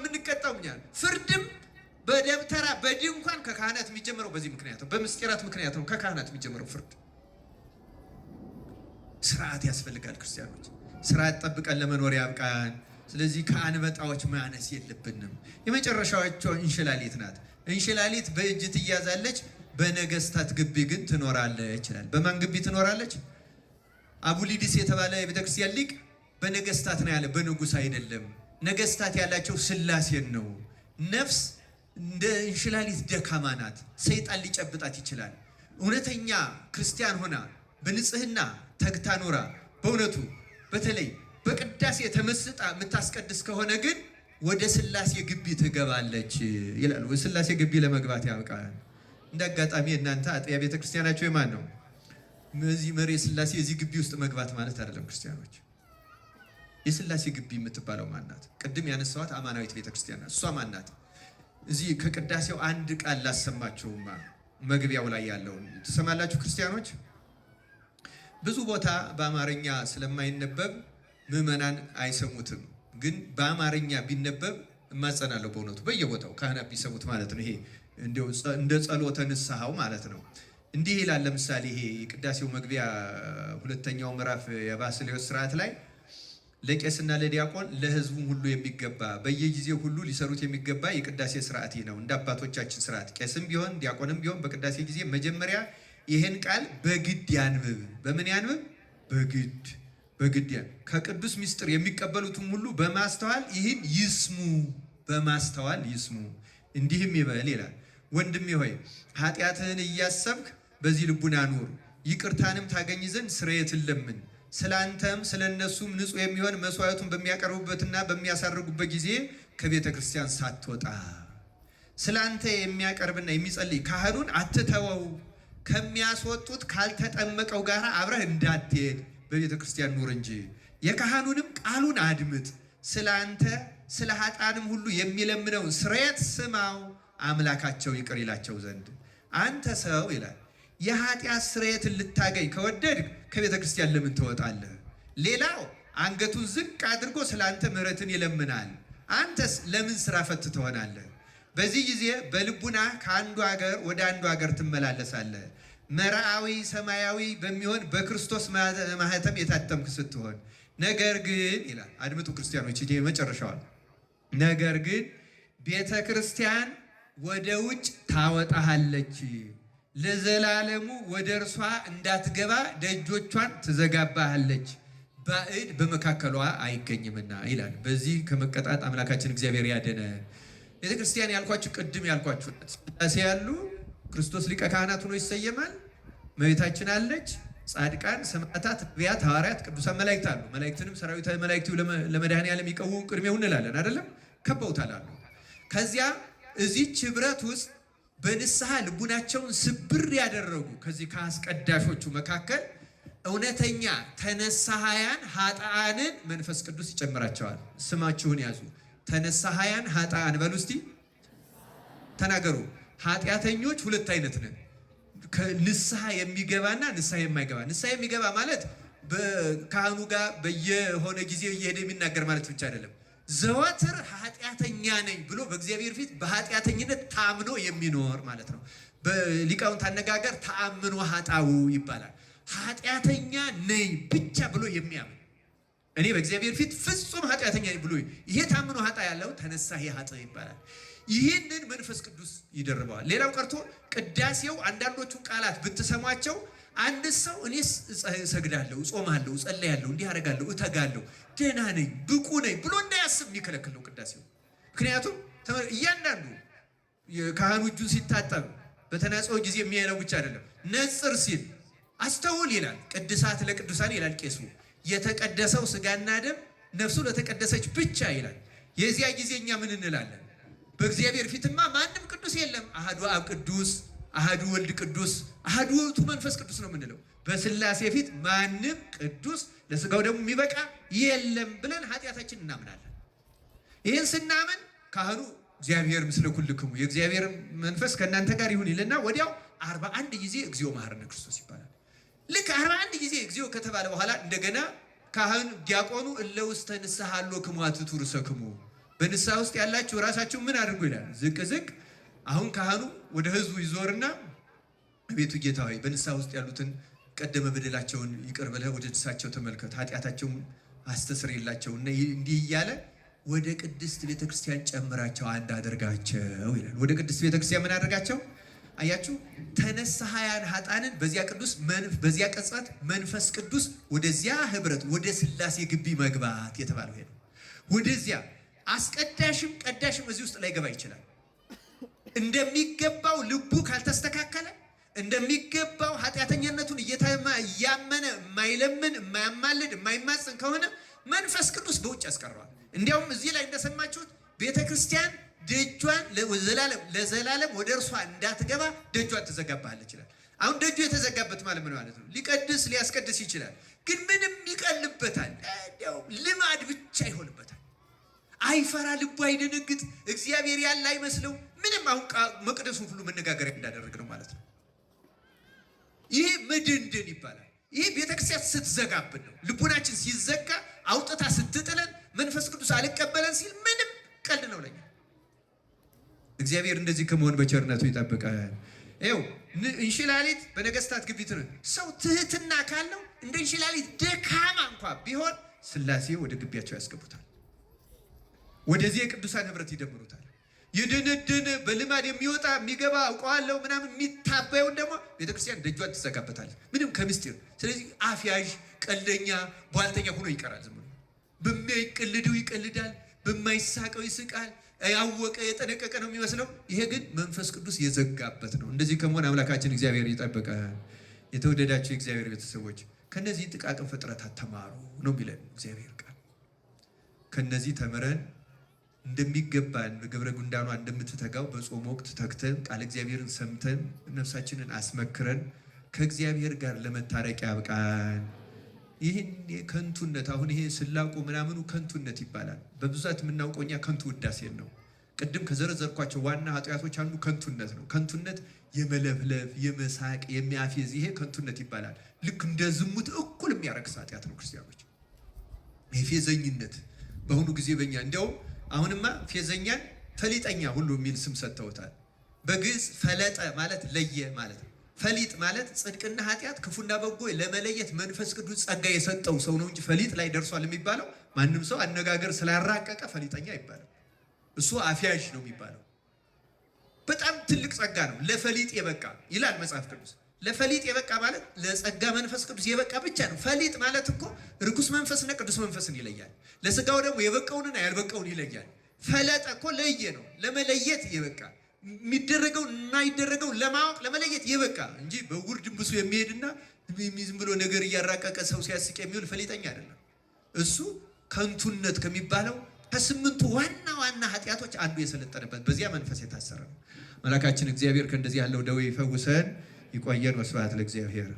ምንቀጣው እኛ ነን። ፍርድም በደብተራ በድንኳን ከካህናት የሚጀምረው በዚህ ምክንያት ነው፣ በምስጢራት ምክንያት ነው ከካህናት የሚጀምረው ፍርድ። ስርዓት ያስፈልጋል። ክርስቲያኖች ስርዓት ጠብቀን ለመኖር ያብቃን። ስለዚህ ከአንበጣዎች ማነስ የለብንም። የመጨረሻዎቿ እንሽላሊት ናት። እንሽላሊት በእጅ ትያዛለች፣ በነገስታት ግቢ ግን ትኖራለች ይችላል። በማን ግቢ ትኖራለች? አቡሊዲስ የተባለ የቤተክርስቲያን ሊቅ በነገስታት ነው ያለ፣ በንጉስ አይደለም። ነገስታት ያላቸው ስላሴን ነው። ነፍስ እንደ እንሽላሊት ደካማ ናት፣ ሰይጣን ሊጨብጣት ይችላል። እውነተኛ ክርስቲያን ሆና በንጽህና ተግታ ኖራ በእውነቱ በተለይ በቅዳሴ ተመስጣ የምታስቀድስ ከሆነ ግን ወደ ስላሴ ግቢ ትገባለች ይላል። ወደ ስላሴ ግቢ ለመግባት ያብቃል። እንደ አጋጣሚ እናንተ አጥቢያ ቤተክርስቲያናቸው የማን ነው? እዚህ መሪ ስላሴ እዚህ ግቢ ውስጥ መግባት ማለት አይደለም። ክርስቲያኖች የስላሴ ግቢ የምትባለው ማናት? ቅድም ያነሳዋት አማናዊት ቤተክርስቲያን ናት። እሷ ማናት? እዚህ ከቅዳሴው አንድ ቃል ላሰማችሁማ፣ መግቢያው ላይ ያለውን ትሰማላችሁ ክርስቲያኖች። ብዙ ቦታ በአማርኛ ስለማይነበብ ምዕመናን አይሰሙትም። ግን በአማርኛ ቢነበብ እማጸናለሁ በእውነቱ በየቦታው ካህናት ቢሰሙት ማለት ነው። ይሄ እንደ ጸሎተ ንስሐው ማለት ነው። እንዲህ ይላል። ለምሳሌ ይሄ የቅዳሴው መግቢያ ሁለተኛው ምዕራፍ የባስልዮስ ስርዓት ላይ ለቄስና ለዲያቆን ለሕዝቡም ሁሉ የሚገባ በየጊዜው ሁሉ ሊሰሩት የሚገባ የቅዳሴ ስርዓት ይህ ነው። እንደ አባቶቻችን ስርዓት ቄስም ቢሆን ዲያቆንም ቢሆን በቅዳሴ ጊዜ መጀመሪያ ይህን ቃል በግድ ያንብብ። በምን ያንብብ? በግድ ከቅዱስ ምስጢር የሚቀበሉትም ሁሉ በማስተዋል ይህን ይስሙ፣ በማስተዋል ይስሙ። እንዲህም ይበል ይላል፣ ወንድሜ ሆይ ኃጢአትህን እያሰብክ በዚህ ልቡና ኑር፣ ይቅርታንም ታገኝ ዘንድ ስርየትን ለምን። ስለ አንተም ስለ እነሱም ንጹሕ የሚሆን መስዋዕቱን በሚያቀርቡበትና በሚያሳርጉበት ጊዜ ከቤተ ክርስቲያን ሳትወጣ ስለ አንተ የሚያቀርብና የሚጸልይ ካህኑን አትተወው። ከሚያስወጡት ካልተጠመቀው ጋር አብረህ እንዳትሄድ በቤተ ክርስቲያን ኑር እንጂ። የካህኑንም ቃሉን አድምጥ። ስለ አንተ ስለ ኃጥአንም ሁሉ የሚለምነውን ስርየት ስማው፣ አምላካቸው ይቅር ይላቸው ዘንድ። አንተ ሰው ይላል የኃጢአት ስርየትን ልታገኝ ከወደድክ ከቤተ ክርስቲያን ለምን ትወጣለህ? ሌላው አንገቱን ዝቅ አድርጎ ስለ አንተ ምሕረትን ይለምናል። አንተስ ለምን ስራ ፈት ትሆናለህ? በዚህ ጊዜ በልቡና ከአንዱ ሀገር ወደ አንዱ ሀገር ትመላለሳለህ። መርዓዊ ሰማያዊ በሚሆን በክርስቶስ ማህተም የታተምክ ስትሆን፣ ነገር ግን ይላል፣ አድምጡ ክርስቲያኖች፣ ይሄ መጨረሻዋል። ነገር ግን ቤተ ክርስቲያን ወደ ውጭ ታወጣሃለች፣ ለዘላለሙ ወደ እርሷ እንዳትገባ ደጆቿን ትዘጋባሃለች፣ ባዕድ በመካከሏ አይገኝምና ይላል። በዚህ ከመቀጣት አምላካችን እግዚአብሔር ያደነ። ቤተ ክርስቲያን ያልኳችሁ ቅድም ያልኳችሁ ሥላሴ ያሉ ክርስቶስ ሊቀ ካህናት ሆኖ ይሰየማል። እመቤታችን አለች፣ ጻድቃን፣ ሰማዕታት፣ ነቢያት፣ ሐዋርያት፣ ቅዱሳን መላእክት አሉ። መላእክትንም ሰራዊተ መላእክቱ ለመድኃኔዓለም ይቀውሙ ቅድሜው እንላለን አይደለም? ከበውታል አሉ። ከዚያ እዚህች ኅብረት ውስጥ በንስሐ ልቡናቸውን ስብር ያደረጉ ከዚህ ከአስቀዳሾቹ መካከል እውነተኛ ተነሳሃያን ኃጥአንን መንፈስ ቅዱስ ይጨምራቸዋል። ስማችሁን ያዙ። ተነሳሃያን ኃጥአን በሉ እስቲ ተናገሩ። ኃጢአተኞች ሁለት አይነት ነን። ንስሐ የሚገባና ንስሐ የማይገባ። ንስሐ የሚገባ ማለት በካህኑ ጋር በየሆነ ጊዜ እየሄደ የሚናገር ማለት ብቻ አይደለም። ዘወትር ኃጢአተኛ ነኝ ብሎ በእግዚአብሔር ፊት በኃጢአተኝነት ታምኖ የሚኖር ማለት ነው። በሊቃውንት አነጋገር ተአምኖ ኃጣው ይባላል። ኃጢአተኛ ነኝ ብቻ ብሎ የሚያምን እኔ በእግዚአብሔር ፊት ፍጹም ኃጢአተኛ ነኝ ብሎ ይሄ ታምኖ ኃጣ ያለው ተነሳሂ ኃጥእ ይባላል። ይህንን መንፈስ ቅዱስ ይደርበዋል። ሌላው ቀርቶ ቅዳሴው አንዳንዶቹ ቃላት ብትሰሟቸው አንድ ሰው እኔስ እሰግዳለሁ፣ እጾማለሁ፣ እጸለያለሁ፣ እንዲህ አደርጋለሁ፣ እተጋለሁ፣ ደህና ነኝ፣ ብቁ ነኝ ብሎ እንዳያስብ የሚከለክል ነው ቅዳሴው። ምክንያቱም እያንዳንዱ ካህኑ እጁን ሲታጠብ በተናጽኦ ጊዜ የሚያየው ብቻ አይደለም። ነጽር ሲል አስተውል ይላል። ቅድሳት ለቅዱሳን ይላል ቄሱ። የተቀደሰው ስጋና ደም ነፍሱ ለተቀደሰች ብቻ ይላል። የዚያ ጊዜ እኛ ምን እንላለን? በእግዚአብሔር ፊትማ ማንም ቅዱስ የለም። አሐዱ አብ ቅዱስ፣ አሐዱ ወልድ ቅዱስ፣ አሐዱ ውእቱ መንፈስ ቅዱስ ነው የምንለው። በሥላሴ ፊት ማንም ቅዱስ ለስጋው ደግሞ የሚበቃ የለም ብለን ኃጢአታችን እናምናለን። ይህን ስናምን ካህኑ እግዚአብሔር ምስለ ኩልክሙ የእግዚአብሔር መንፈስ ከእናንተ ጋር ይሁን ይልና ወዲያው 41 ጊዜ እግዚኦ መሐረነ ክርስቶስ ይባላል። ልክ 41 ጊዜ እግዚኦ ከተባለ በኋላ እንደገና ካህን ዲያቆኑ እለ ውስተ ንስሐ ሀሎክሙ አትቱ ርእሰክሙ በንስሐ ውስጥ ያላችሁ ራሳችሁ ምን አድርጉ ይላል። ዝቅ ዝቅ። አሁን ካህኑ ወደ ህዝቡ ይዞርና ቤቱ ጌታ ሆይ በንስሐ ውስጥ ያሉትን ቀደመ በደላቸውን ይቅር ብለህ ወደ ንስሐቸው ተመልከት፣ ኃጢአታቸውን አስተስርይላቸው እና እንዲህ እያለ ወደ ቅድስት ቤተክርስቲያን ጨምራቸው አንድ አድርጋቸው ይላል። ወደ ቅድስት ቤተክርስቲያን ምን አድርጋቸው? አያችሁ፣ ተነሳሃያን ኃጥአንን በዚያ ቅጽበት መንፈስ ቅዱስ ወደዚያ ህብረት ወደ ሥላሴ ግቢ መግባት የተባለው ይሄ ነው። ወደዚያ አስቀዳሽም ቀዳሽም እዚህ ውስጥ ላይ ገባ ይችላል። እንደሚገባው ልቡ ካልተስተካከለ እንደሚገባው ኃጢአተኛነቱን እያመነ የማይለምን የማያማልድ የማይማጽን ከሆነ መንፈስ ቅዱስ በውጭ ያስቀረዋል። እንዲያውም እዚህ ላይ እንደሰማችሁት ቤተክርስቲያን ደጇን ለዘላለም ወደ እርሷ እንዳትገባ ደጇን ትዘጋባለች ይላል። አሁን ደጁ የተዘጋበት ማለት ምን ማለት ነው? ሊቀድስ ሊያስቀድስ ይችላል፣ ግን ምንም ይቀልበታል። ልማድ ብቻ ይሆንበታል። አይፈራ፣ ልቡ አይደነግጥ፣ እግዚአብሔር ያለ አይመስለው ምንም። አሁን መቅደሱን ሁሉ መነጋገሪያ እንዳደረግ ነው ማለት ነው። ይሄ መደንደን ይባላል። ይሄ ቤተክርስቲያን ስትዘጋብን ነው። ልቡናችን ሲዘጋ አውጥታ ስትጥለን መንፈስ ቅዱስ አልቀበለን ሲል ምንም ቀልድ ነው ለኛ። እግዚአብሔር እንደዚህ ከመሆን በቸርነቱ ይጠብቃል። ይኸው እንሽላሊት በነገስታት ግቢት ነው። ሰው ትህትና ካለው እንደ እንሽላሊት ደካማ እንኳ ቢሆን ሥላሴ ወደ ግቢያቸው ያስገቡታል። ወደዚህ የቅዱሳን ህብረት ይደምሩታል። የደነደነ በልማድ የሚወጣ የሚገባ አውቀዋለሁ ምናምን የሚታበየውን ደግሞ ቤተክርስቲያን ደጇን ትዘጋበታለች፣ ምንም ከምስጢር። ስለዚህ አፍያዥ፣ ቀልደኛ፣ ቧልተኛ ሆኖ ይቀራል። ዝም ብሎ በማይቀልደው ይቀልዳል፣ በማይሳቀው ይስቃል። ያወቀ የጠነቀቀ ነው የሚመስለው። ይሄ ግን መንፈስ ቅዱስ የዘጋበት ነው። እንደዚህ ከመሆን አምላካችን እግዚአብሔር ይጠብቃል። የተወደዳቸው የእግዚአብሔር ቤተሰቦች ከነዚህ ጥቃቅን ፍጥረታት ተማሩ ነው የሚለን እግዚአብሔር ቃል። ከነዚህ ተምረን እንደሚገባን በግብረ ጉንዳኗ እንደምትተጋው በጾም ወቅት ተግተን ቃል እግዚአብሔርን ሰምተን ነፍሳችንን አስመክረን ከእግዚአብሔር ጋር ለመታረቅ ያብቃን። ይህን ከንቱነት አሁን ይሄ ስላቁ ምናምኑ ከንቱነት ይባላል። በብዛት የምናውቀው እኛ ከንቱ ውዳሴን ነው። ቅድም ከዘረዘርኳቸው ዋና ኃጢአቶች አንዱ ከንቱነት ነው። ከንቱነት የመለፍለፍ፣ የመሳቅ፣ የሚያፌዝ ይሄ ከንቱነት ይባላል። ልክ እንደ ዝሙት እኩል የሚያረክስ ኃጢአት ነው። ክርስቲያኖች የፌዘኝነት በአሁኑ ጊዜ በእኛ እንዲያውም አሁንማ ፌዘኛን ፈሊጠኛ ሁሉ የሚል ስም ሰጥተውታል። በግዕዝ ፈለጠ ማለት ለየ ማለት ነው። ፈሊጥ ማለት ጽድቅና ኃጢአት ክፉና በጎ ለመለየት መንፈስ ቅዱስ ጸጋ የሰጠው ሰው ነው እንጂ ፈሊጥ ላይ ደርሷል የሚባለው ማንም ሰው አነጋገር ስላራቀቀ ፈሊጠኛ ይባላል። እሱ አፍያዥ ነው የሚባለው። በጣም ትልቅ ጸጋ ነው ለፈሊጥ የበቃ ይላል መጽሐፍ ቅዱስ። ለፈሊጥ የበቃ ማለት ለጸጋ መንፈስ ቅዱስ የበቃ ብቻ ነው። ፈሊጥ ማለት እኮ ርኩስ መንፈስና ቅዱስ መንፈስን ይለያል። ለስጋው ደግሞ የበቃውንና ያልበቃውን ይለያል። ፈለጠ እኮ ለየ ነው፣ ለመለየት የበቃ የሚደረገው እና ይደረገው ለማወቅ ለመለየት የበቃ እንጂ በውር ድንብሱ የሚሄድና ዝም ብሎ ነገር እያራቀቀ ሰው ሲያስቅ የሚውል ፈሊጠኛ አይደለም። እሱ ከንቱነት ከሚባለው ከስምንቱ ዋና ዋና ኃጢአቶች አንዱ የሰለጠነበት በዚያ መንፈስ የታሰረ ነው። አምላካችን እግዚአብሔር ከእንደዚህ ያለው ደዌ ይፈውሰን፣ ይቆየን። ወስብሐት ለእግዚአብሔር።